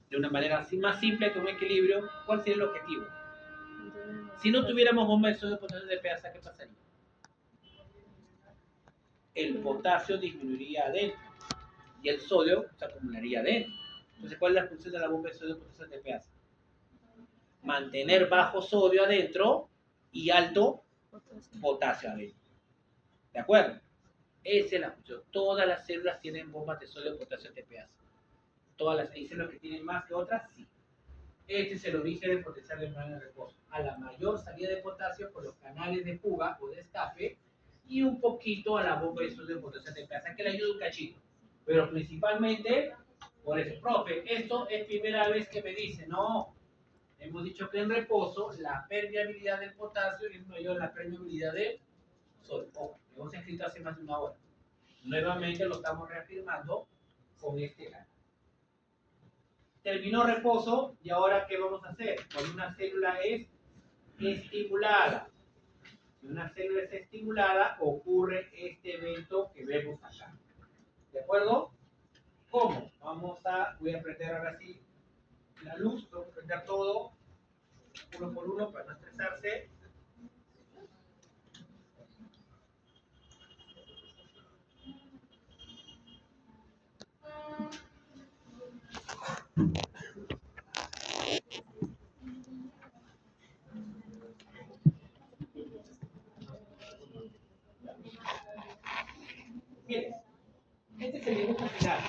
De una manera así más simple que un equilibrio, ¿cuál sería el objetivo? Si no tuviéramos bomba de sodio, potasio, ATPasa, ¿qué pasaría? El potasio disminuiría adentro y el sodio se acumularía adentro. Entonces, ¿cuál es la función de la bomba de sodio, potasio, ATPasa? Mantener bajo sodio adentro y alto potasio adentro. ¿De acuerdo? Esa es la función. Todas las células tienen bombas de sodio, potasio, ATPasa. Todas las células que tienen más que otras, sí. Este es el origen del potencial de membrana de reposo. A la mayor salida de potasio por los canales de fuga o de escape y un poquito a la bomba de sodio, potasio, ATPasa, que le ayuda un cachito. Pero principalmente, por eso, profe, esto es primera vez que me dice, no, hemos dicho que en reposo la permeabilidad del potasio es mayor a la permeabilidad del sodio. Ojo, lo hemos escrito hace más de una hora. Nuevamente lo estamos reafirmando con este canal. Terminó reposo y ahora ¿qué vamos a hacer? Cuando una célula es estimulada. Si una célula es estimulada, ocurre este evento que vemos acá. ¿De acuerdo? ¿Cómo? Voy a prender ahora sí la luz, voy a prender todo uno por uno para no estresar. despolarizarse. Miren, este es el dibujo final.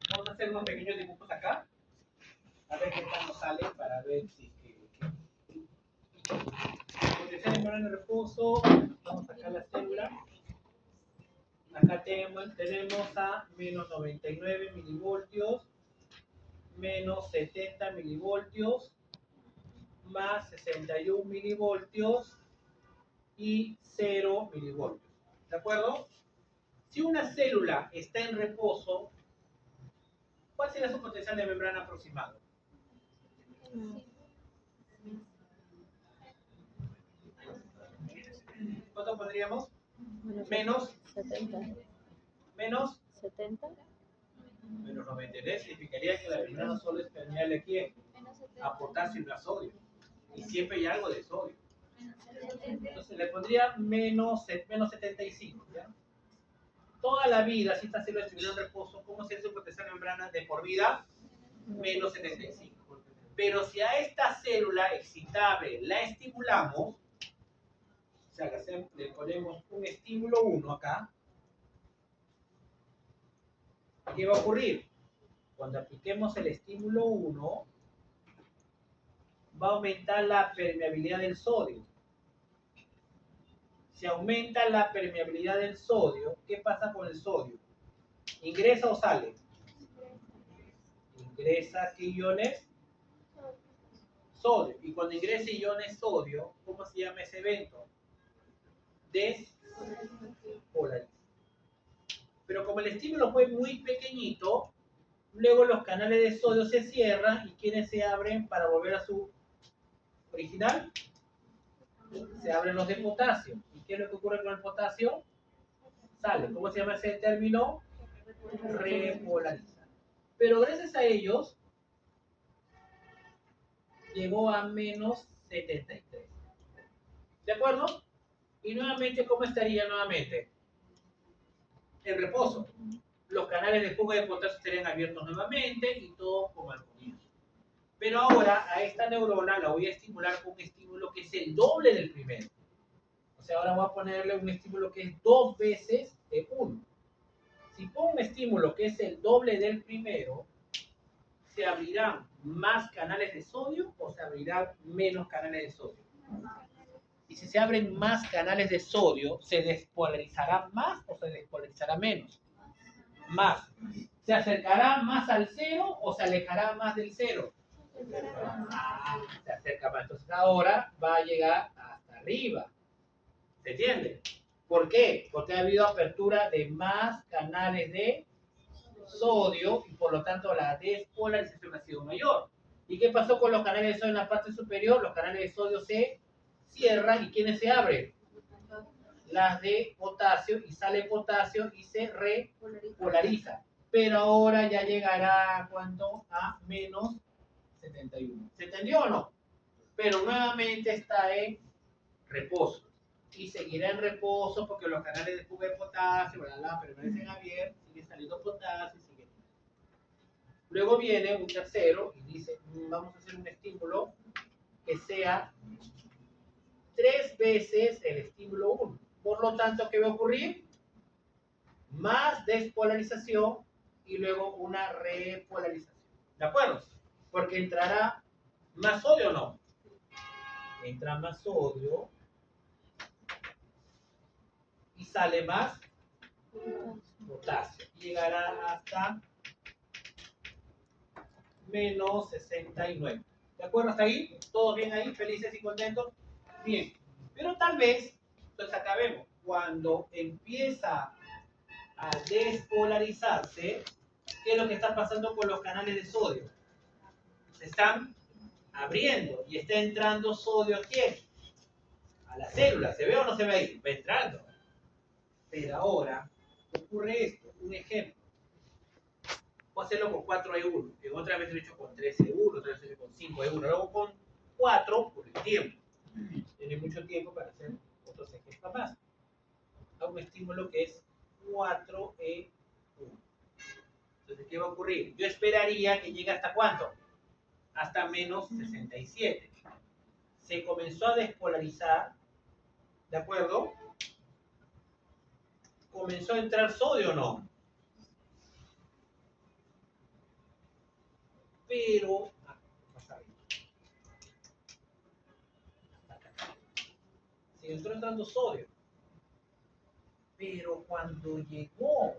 Vamos a hacer unos pequeños dibujos acá. A ver qué tal nos sale para ver si potencial de membrana de reposo. Vamos a sacar la célula. Acá tenemos a menos 99 milivoltios, menos 70 milivoltios, más 61 milivoltios y 0 milivoltios. ¿De acuerdo? Si una célula está en reposo, ¿cuál sería su potencial de membrana aproximado? ¿Cuánto pondríamos? Menos 70. menos 70. menos 93 significaría que la membrana solo es permeable ¿a quién? A potasio y no a sodio. Y siempre hay algo de sodio. Entonces le pondría menos 75. ¿Ya? Toda la vida, si esta célula estuviera en reposo, ¿cómo sería su potencial de membrana de por vida? Menos 75. Pero si a esta célula excitable la estimulamos, o sea, le ponemos un estímulo 1 acá, ¿qué va a ocurrir? Cuando apliquemos el estímulo 1, va a aumentar la permeabilidad del sodio. Si aumenta la permeabilidad del sodio, ¿qué pasa con el sodio? ¿Ingresa o sale? Ingresa iones sodio. Y cuando ingrese iones sodio, ¿cómo se llama ese evento? Despolarización. Pero como el estímulo fue muy pequeñito, luego los canales de sodio se cierran y ¿quiénes se abren para volver a su original? Se abren los de potasio. ¿Y qué es lo que ocurre con el potasio? Sale. ¿Cómo se llama ese término? Repolariza. Pero gracias a ellos, llegó a menos 73. ¿De acuerdo? Y nuevamente, ¿cómo estaría nuevamente? En reposo. Los canales de fuga de potasio estarían abiertos nuevamente y todo como al comienzo. Pero ahora a esta neurona la voy a estimular con un estímulo que es el doble del primero. O sea, ahora voy a ponerle un estímulo que es 2 veces de 1. Si pongo un estímulo que es el doble del primero, ¿se abrirán más canales de sodio o se abrirán menos canales de sodio? Y si se abren más canales de sodio, ¿se despolarizará más o se despolarizará menos? Más. ¿Se acercará más al cero o se alejará más del cero? Se acerca más. Entonces ahora va a llegar hasta arriba. ¿Se entiende? ¿Por qué? Porque ha habido apertura de más canales de sodio y por lo tanto la despolarización ha sido mayor. ¿Y qué pasó con los canales de sodio en la parte superior? Los canales de sodio se cierran y ¿quiénes se abren? Las de potasio y sale potasio y se repolariza. Pero ahora ya llegará a ¿cuánto? A menos 71. ¿Se entendió o no? Pero nuevamente está en reposo. Y seguirá en reposo porque los canales de fuga de potasio, permanecen abiertos, sigue saliendo potasio, sigue. Luego viene un tercero y dice, vamos a hacer un estímulo que sea 3 veces el estímulo 1. Por lo tanto, ¿qué va a ocurrir? Más despolarización y luego una repolarización. ¿De acuerdo? Porque entrará más sodio o no. Entra más sodio y sale más potasio. Llegará hasta menos 69. ¿De acuerdo hasta ahí? ¿Todos bien ahí? ¿Felices y contentos? Bien. Pero tal vez, entonces acá vemos, cuando empieza a despolarizarse, ¿qué es lo que está pasando con los canales de sodio? Se están abriendo y está entrando sodio ¿a quién? A la célula. ¿Se ve o no se ve ahí? Va entrando. Pero ahora ocurre esto. Un ejemplo. Voy a hacerlo con 4E1. En otra vez lo he hecho con 3E1, otra vez lo he hecho con 5E1. Luego con 4 por el tiempo. Tiene mucho tiempo para hacer otros ejemplos más. A un estímulo que es 4E1. Entonces, ¿qué va a ocurrir? Yo esperaría que llegue hasta ¿cuánto? Hasta menos 67. Se comenzó a despolarizar, ¿de acuerdo? ¿Comenzó a entrar sodio o no? Pero, sí, entró entrando sodio. Pero cuando llegó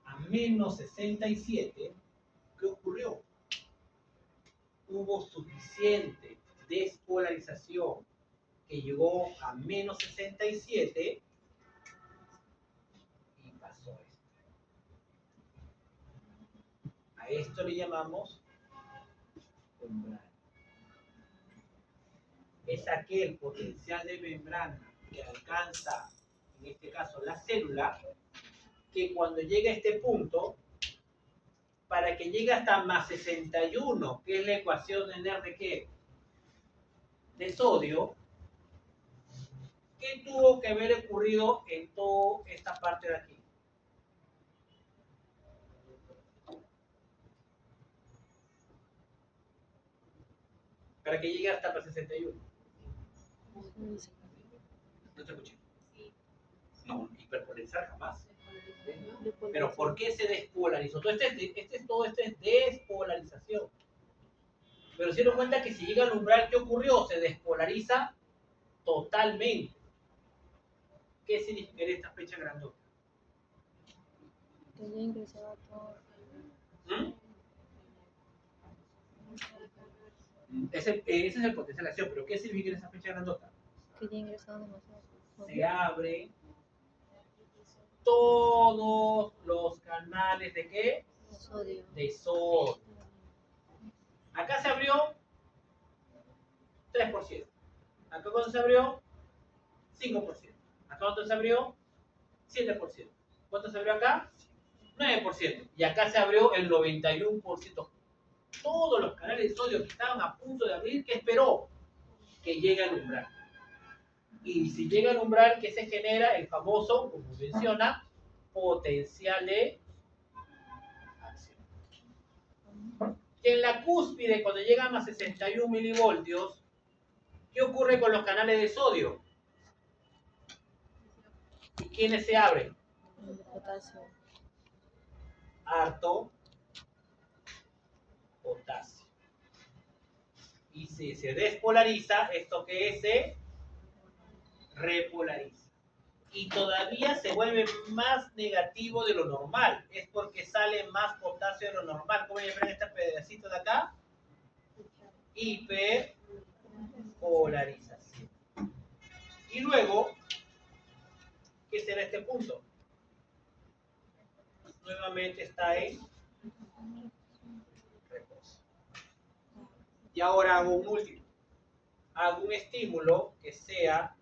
a menos 67, ¿qué ocurrió? Hubo suficiente despolarización que llegó a menos 67 y pasó esto. A esto le llamamos umbral. Es aquel potencial de membrana que alcanza, en este caso, la célula, que cuando llega a este punto, para que llegue hasta más 61, que es la ecuación de NER de qué? De sodio, ¿qué tuvo que haber ocurrido en toda esta parte de aquí? Para que llegue hasta más 61. No te escuché. No, hiperpolarizar jamás. Pero ¿por qué se despolarizó? Todo esto es despolarización. Pero se dieron cuenta que si llega al umbral, ¿qué ocurrió? Se despolariza totalmente. ¿Qué significaría esta fecha grandota? Que ya ingresaba todo. Ese es el potencial de acción, pero ¿qué significa esa fecha grandota? Que ya ingresaba demasiado. Se abre todos los canales de ¿qué? Sodio. De sodio. Acá se abrió 3%. Acá cuando se abrió 5%. Acá cuando se abrió 7%. ¿Cuánto se abrió acá? 9%. Y acá se abrió el 91%. Todos los canales de sodio que estaban a punto de abrir, ¿qué esperó? Que llegue al umbral. Y si llega al umbral, ¿qué se genera? El famoso, como menciona, potencial de acción. Y en la cúspide, cuando llegan a 61 milivoltios, ¿qué ocurre con los canales de sodio? ¿Y quiénes se abren? El potasio. Harto potasio. Y si se despolariza, ¿esto qué es? Se repolariza. Y todavía se vuelve más negativo de lo normal. Es porque sale más potasio de lo normal. ¿Cómo llaman este pedacito de acá? Hiperpolarización. Y luego, ¿qué será este punto? Nuevamente está en reposo. Y ahora hago un último. Hago un estímulo que sea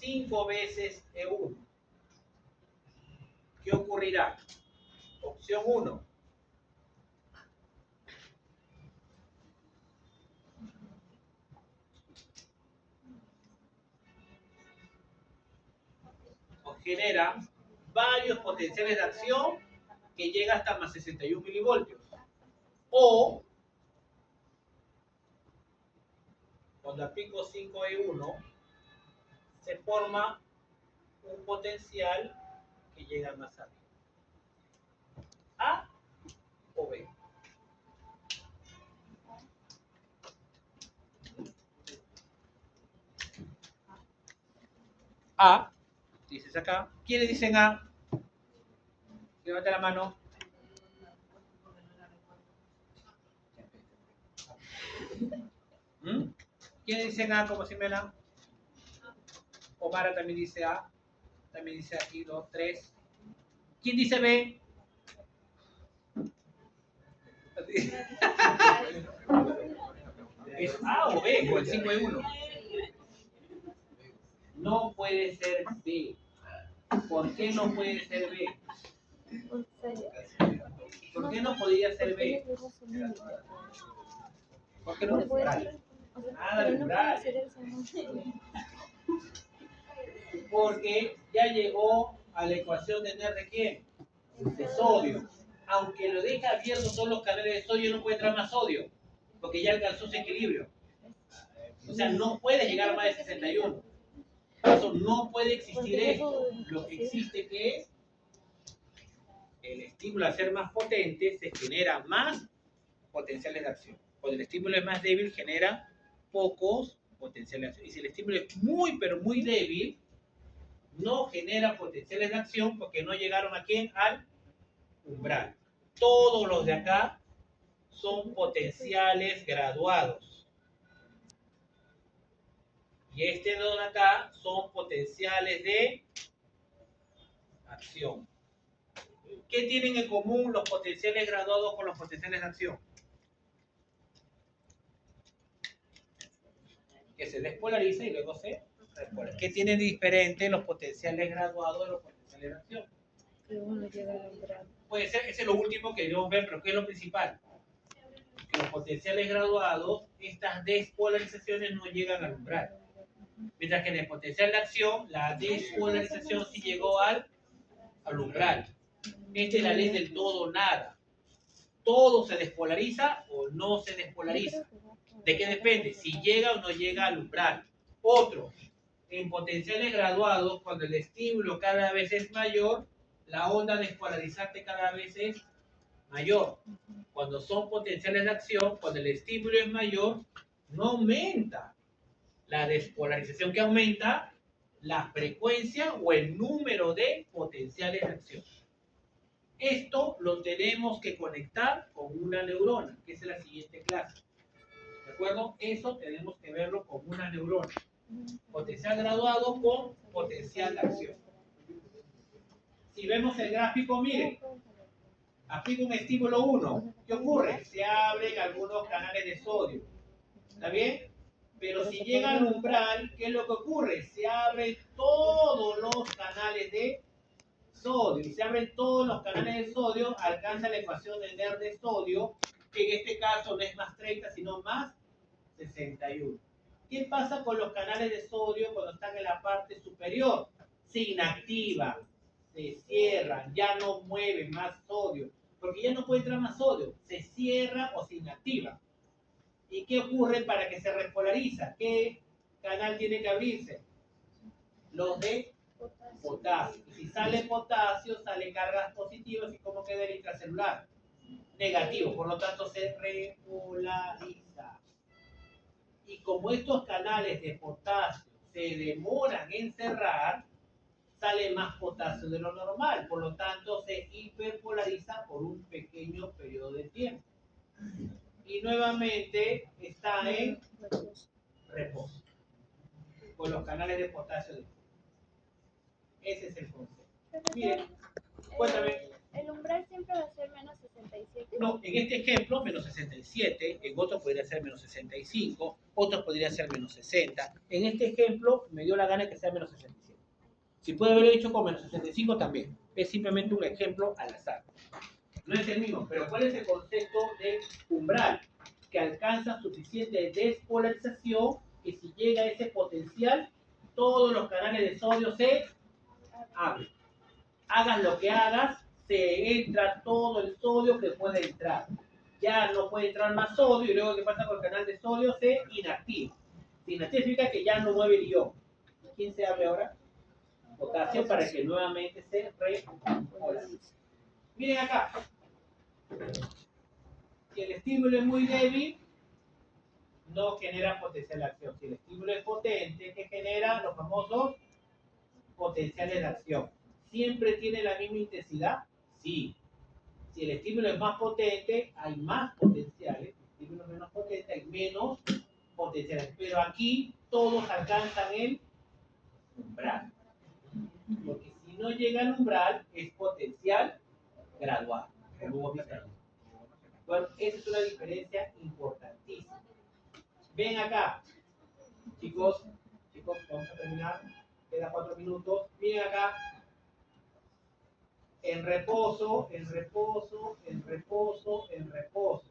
5 veces E1. ¿Qué ocurrirá? Opción 1. Genera varios potenciales de acción que llega hasta más 61 milivoltios. O, cuando aplico 5E1, se forma un potencial que llega más arriba. A o B. A, dices acá. ¿Quiénes dicen A? Levanta la mano. ¿Quiénes dicen A como Simela? Omara también dice A. También dice aquí 2, 3. ¿Quién dice B? ¿Es A o B con el 5E1? No puede ser B. ¿Por qué no puede ser B? ¿Por qué no podría ser B? ¿Por qué los umbrales? Nada de umbrales. Porque ya llegó a la ecuación de NER de quién? De sodio. Aunque lo deje abierto todos los canales de sodio, no puede entrar más sodio, porque ya alcanzó su equilibrio. O sea, no puede llegar a más de 61. Por eso no puede existir esto. Lo que existe que es el estímulo al ser más potente se genera más potenciales de acción. Cuando el estímulo es más débil genera pocos potenciales de acción. Y si el estímulo es muy pero muy débil, no genera potenciales de acción porque no llegaron ¿a quién? Al umbral. Todos los de acá son potenciales graduados. Y este de acá son potenciales de acción. ¿Qué tienen en común los potenciales graduados con los potenciales de acción? Que se despolariza y luego se repolariza. ¿Qué tienen de diferente los potenciales graduados de los potenciales de acción? Que uno llega al umbral. Puede ser, ese es lo último que debemos ver, pero ¿qué es lo principal? Que los potenciales graduados, estas despolarizaciones no llegan al umbral. Mientras que en el potencial de acción, la despolarización sí llegó al umbral. Esta es la ley del todo o nada. Todo se despolariza o no se despolariza. ¿De qué depende? Si llega o no llega al umbral. Otro, en potenciales graduados, cuando el estímulo cada vez es mayor, la onda despolarizante cada vez es mayor. Cuando son potenciales de acción, cuando el estímulo es mayor, no aumenta la despolarización, que aumenta la frecuencia o el número de potenciales de acción. Esto lo tenemos que conectar con una neurona, que es la siguiente clase. ¿De acuerdo? Eso tenemos que verlo como una neurona. Potencial graduado con potencial de acción. Si vemos el gráfico, miren, aplico un estímulo 1. ¿Qué ocurre? Se abren algunos canales de sodio. ¿Está bien? Pero si llega al umbral, ¿qué es lo que ocurre? Se abren todos los canales de sodio. Y se abren todos los canales de sodio, alcanza la ecuación del NER de sodio, que en este caso no es más 30, sino más 61. ¿Qué pasa con los canales de sodio cuando están en la parte superior? Se inactivan, se cierran, ya no mueven más sodio, porque ya no puede entrar más sodio, se cierra o se inactiva. ¿Y qué ocurre para que se repolariza? ¿Qué canal tiene que abrirse? Los de potasio. Y si sale potasio, salen cargas positivas. ¿Y cómo queda el intracelular? Negativo, por lo tanto se repolariza. Y como estos canales de potasio se demoran en cerrar, sale más potasio de lo normal, por lo tanto se hiperpolariza por un pequeño periodo de tiempo. Y nuevamente está en reposo, con los canales de potasio. Ese es el concepto. Miren, cuéntame. ¿El umbral siempre va a ser menos 67? No, en este ejemplo, menos 67, en otro podría ser menos 65, otros podría ser menos 60. En este ejemplo, me dio la gana que sea menos 67. Si puede haberlo hecho con menos 65 también. Es simplemente un ejemplo al azar. No es el mismo, pero ¿cuál es el concepto de umbral? Que alcanza suficiente despolarización que si llega a ese potencial, todos los canales de sodio se abren. Hagas lo que hagas, se entra todo el sodio que puede entrar. Ya no puede entrar más sodio y luego ¿qué pasa con el canal de sodio? Se inactiva. Se inactiva significa que ya no mueve el ion. ¿Quién se abre ahora? Potasio, para que nuevamente se repolarice. Miren acá. Si el estímulo es muy débil, no genera potencial de acción. Si el estímulo es potente, ¿qué genera? Los famosos potenciales de acción. ¿Siempre tiene la misma intensidad? Sí. Si el estímulo es más potente, hay más potenciales. Si el estímulo es menos potente, hay menos potenciales. Pero aquí todos alcanzan el umbral. Porque si no llega al umbral, es potencial gradual. Bueno, esa es una diferencia importantísima. Ven acá, chicos, vamos a terminar. Queda 4 minutos. Miren acá. En reposo, en reposo, en reposo, en reposo.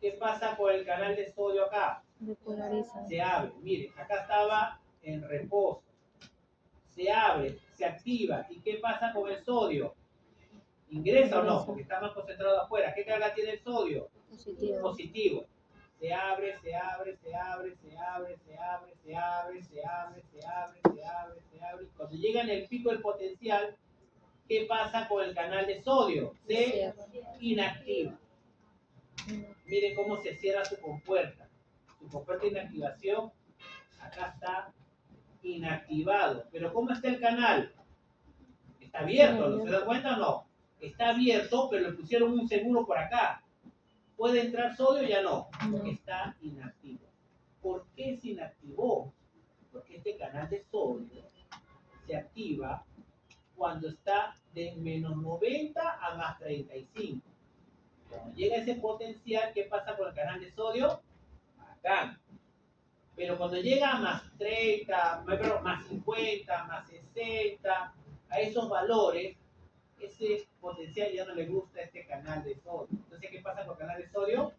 ¿Qué pasa con el canal de sodio acá? Depolariza. Se abre. Miren, acá estaba en reposo. Se abre, se activa. ¿Y qué pasa con el sodio? ¿Ingresa o no? Porque está más concentrado afuera. ¿Qué carga tiene el sodio? Positivo. Positivo. Se abre, se abre, se abre, se abre, se abre, se abre, se abre, se abre, se abre, se abre. Y cuando llega en el pico del potencial, ¿qué pasa con el canal de sodio? Se inactiva. Miren cómo se cierra su compuerta. Su compuerta de inactivación, acá está inactivado. Pero ¿cómo está el canal? Está abierto, ¿no se da cuenta o no? Está abierto, pero le pusieron un seguro por acá. ¿Puede entrar sodio? Ya no, porque está inactivo. ¿Por qué se inactivó? Porque este canal de sodio se activa cuando está de menos 90 a más 35. Cuando llega ese potencial, ¿qué pasa con el canal de sodio? Acá. Pero cuando llega a más 30, más 50, más 60, a esos valores, ese potencial ya no le gusta a este canal de sodio. Entonces, ¿qué pasa con el canal de sodio?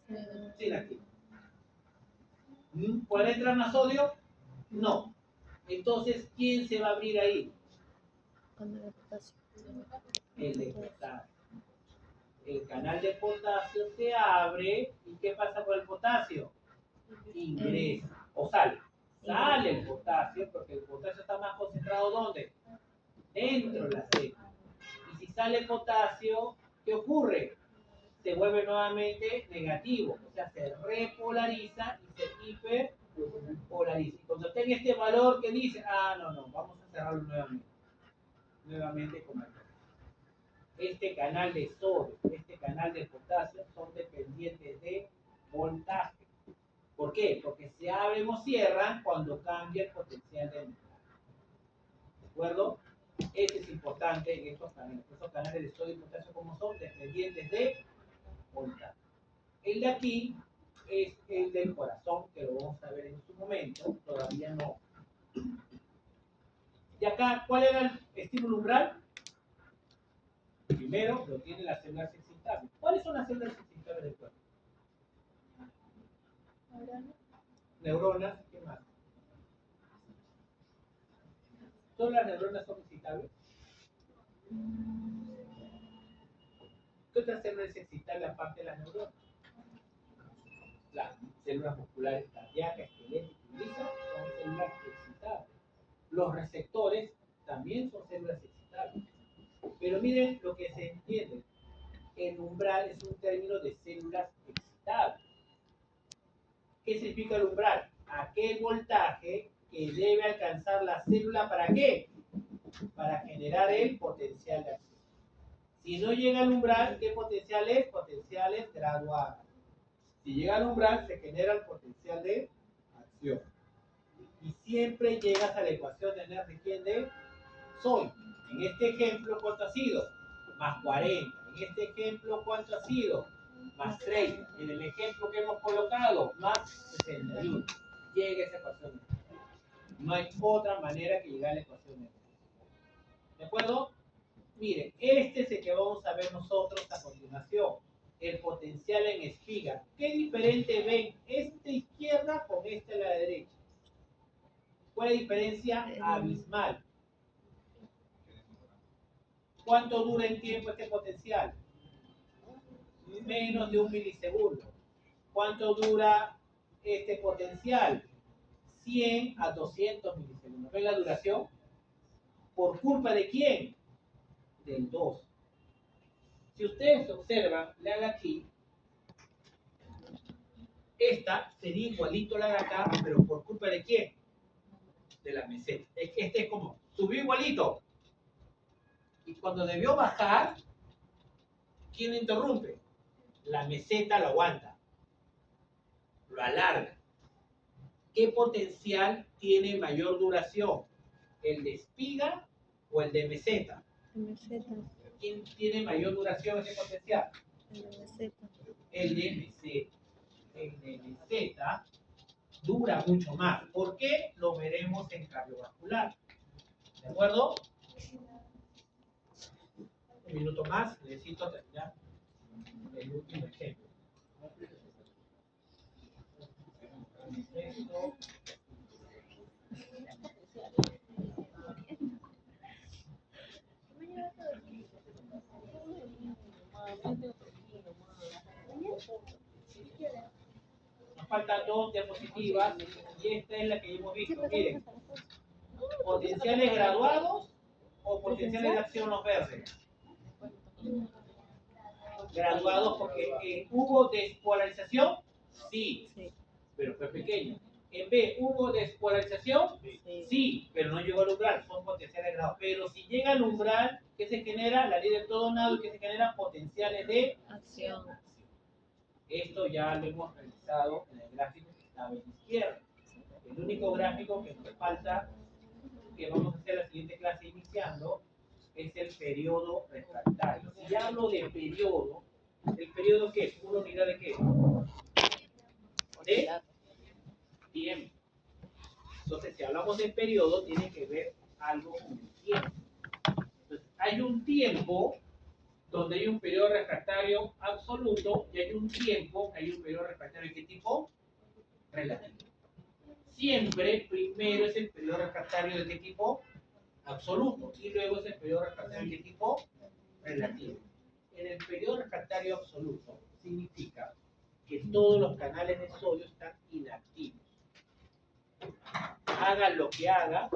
Se inactiva. ¿Puede entrar más sodio? No. Entonces, ¿quién se va a abrir ahí? Cuando el potasio. El de potasio. El canal de potasio se abre. ¿Y qué pasa con el potasio? Ingresa o sale. Sale el potasio porque el potasio está más concentrado ¿dónde? Dentro de la célula. Y si sale potasio, ¿qué ocurre? Se vuelve nuevamente negativo, o sea, se repolariza y se hiperpolariza. Y cuando tenga este valor que dice, no, vamos a cerrarlo nuevamente con el este canal de sodio, este canal de potasio son dependientes de voltaje. ¿Por qué? Porque se abren o cierran cuando cambia el potencial de membrana. ¿De acuerdo? Este es importante en estos canales. Estos canales de sodio y potasio, como son dependientes de voltaje. El de aquí es el del corazón, que lo vamos a ver en su momento, todavía no. Y acá, ¿cuál era el estímulo umbral? Primero lo tiene las células excitables. ¿Cuáles son las células excitables del cuerpo? Neuronas, ¿qué más? ¿Todas las neuronas son excitables? ¿Qué otra célula es excitable aparte de las neuronas? Las células musculares cardíacas, esqueléticas y lisas son células excitables. Los receptores también son células excitables. Pero miren lo que se entiende. El umbral es un término de células excitables. ¿Qué significa el umbral? Aquel voltaje que debe alcanzar la célula, ¿para qué? Para generar el potencial de acción. Si no llega al umbral, ¿qué potencial es? Potencial es gradual. Si llega al umbral, se genera el potencial de acción. Y siempre llegas a la ecuación de Nernst de Soy. En este ejemplo, ¿cuánto ha sido? Más 40. En este ejemplo, ¿cuánto ha sido? Más 30. En el ejemplo que hemos colocado, más 61. Llega esa ecuación. No hay otra manera que llegar a la ecuación. ¿De acuerdo? Miren, este es el que vamos a ver nosotros a continuación. El potencial en espiga. ¿Qué diferente ven esta izquierda con esta a la derecha? ¿Cuál es la diferencia abismal? ¿Cuánto dura en tiempo este potencial? Menos de 1 milisegundo. ¿Cuánto dura este potencial? 100 a 200 milisegundos. ¿Ven la duración? ¿Por culpa de quién? Del 2. Si ustedes observan, la de aquí, esta sería igualito a la de acá, pero ¿por culpa de quién? De la meseta. Es que este es como, subió igualito. Y cuando debió bajar, ¿quién lo interrumpe? La meseta lo aguanta, lo alarga. ¿Qué potencial tiene mayor duración? ¿El de espiga o el de meseta? Meseta. ¿Quién tiene mayor duración ese potencial? El de meseta. El de meseta. El de meseta dura mucho más. ¿Por qué? Lo veremos en cardiovascular. ¿De acuerdo? Un minuto más, necesito terminar el último ejemplo. Nos faltan 2 diapositivas y esta es la que hemos visto. Miren, potenciales graduados o potenciales de acción los verdes. Graduados porque hubo despolarización, sí, pero fue pequeño. En B, ¿hubo despolarización? Sí, pero no llegó al umbral, son potenciales graduados. Pero si llega al umbral, ¿qué se genera? La ley del todo nado y ¿qué se genera? Potenciales de Acción. Esto ya lo hemos realizado en el gráfico que estaba a la izquierda. El único gráfico que nos falta, que vamos a hacer la siguiente clase iniciando, es el periodo refractario. Si hablo de periodo, ¿el periodo qué es? ¿Una unidad de qué? De tiempo. Entonces, si hablamos de periodo, tiene que ver algo con el tiempo. Entonces, hay un tiempo donde hay un periodo refractario absoluto y hay un tiempo que hay un periodo refractario. ¿Qué tipo? Relativo. Siempre primero es el periodo refractario de qué tipo? Absoluto. Y luego es el periodo refractario de qué tipo? Relativo. En el periodo refractario absoluto significa que todos los canales de sodio están inactivos. Haga lo que haga,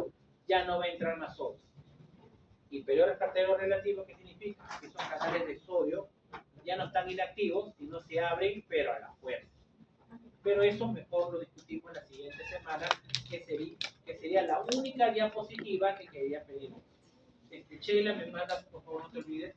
ya no va a entrar más sodio. Y periodo refractario relativo, ¿qué significa? Que esos canales de sodio ya no están inactivos, sino se abren, pero a la fuerza. Pero eso mejor lo discutimos la siguiente semana, que sería la única diapositiva que quería pedir. Sheila, me mandas, por favor, no te olvides.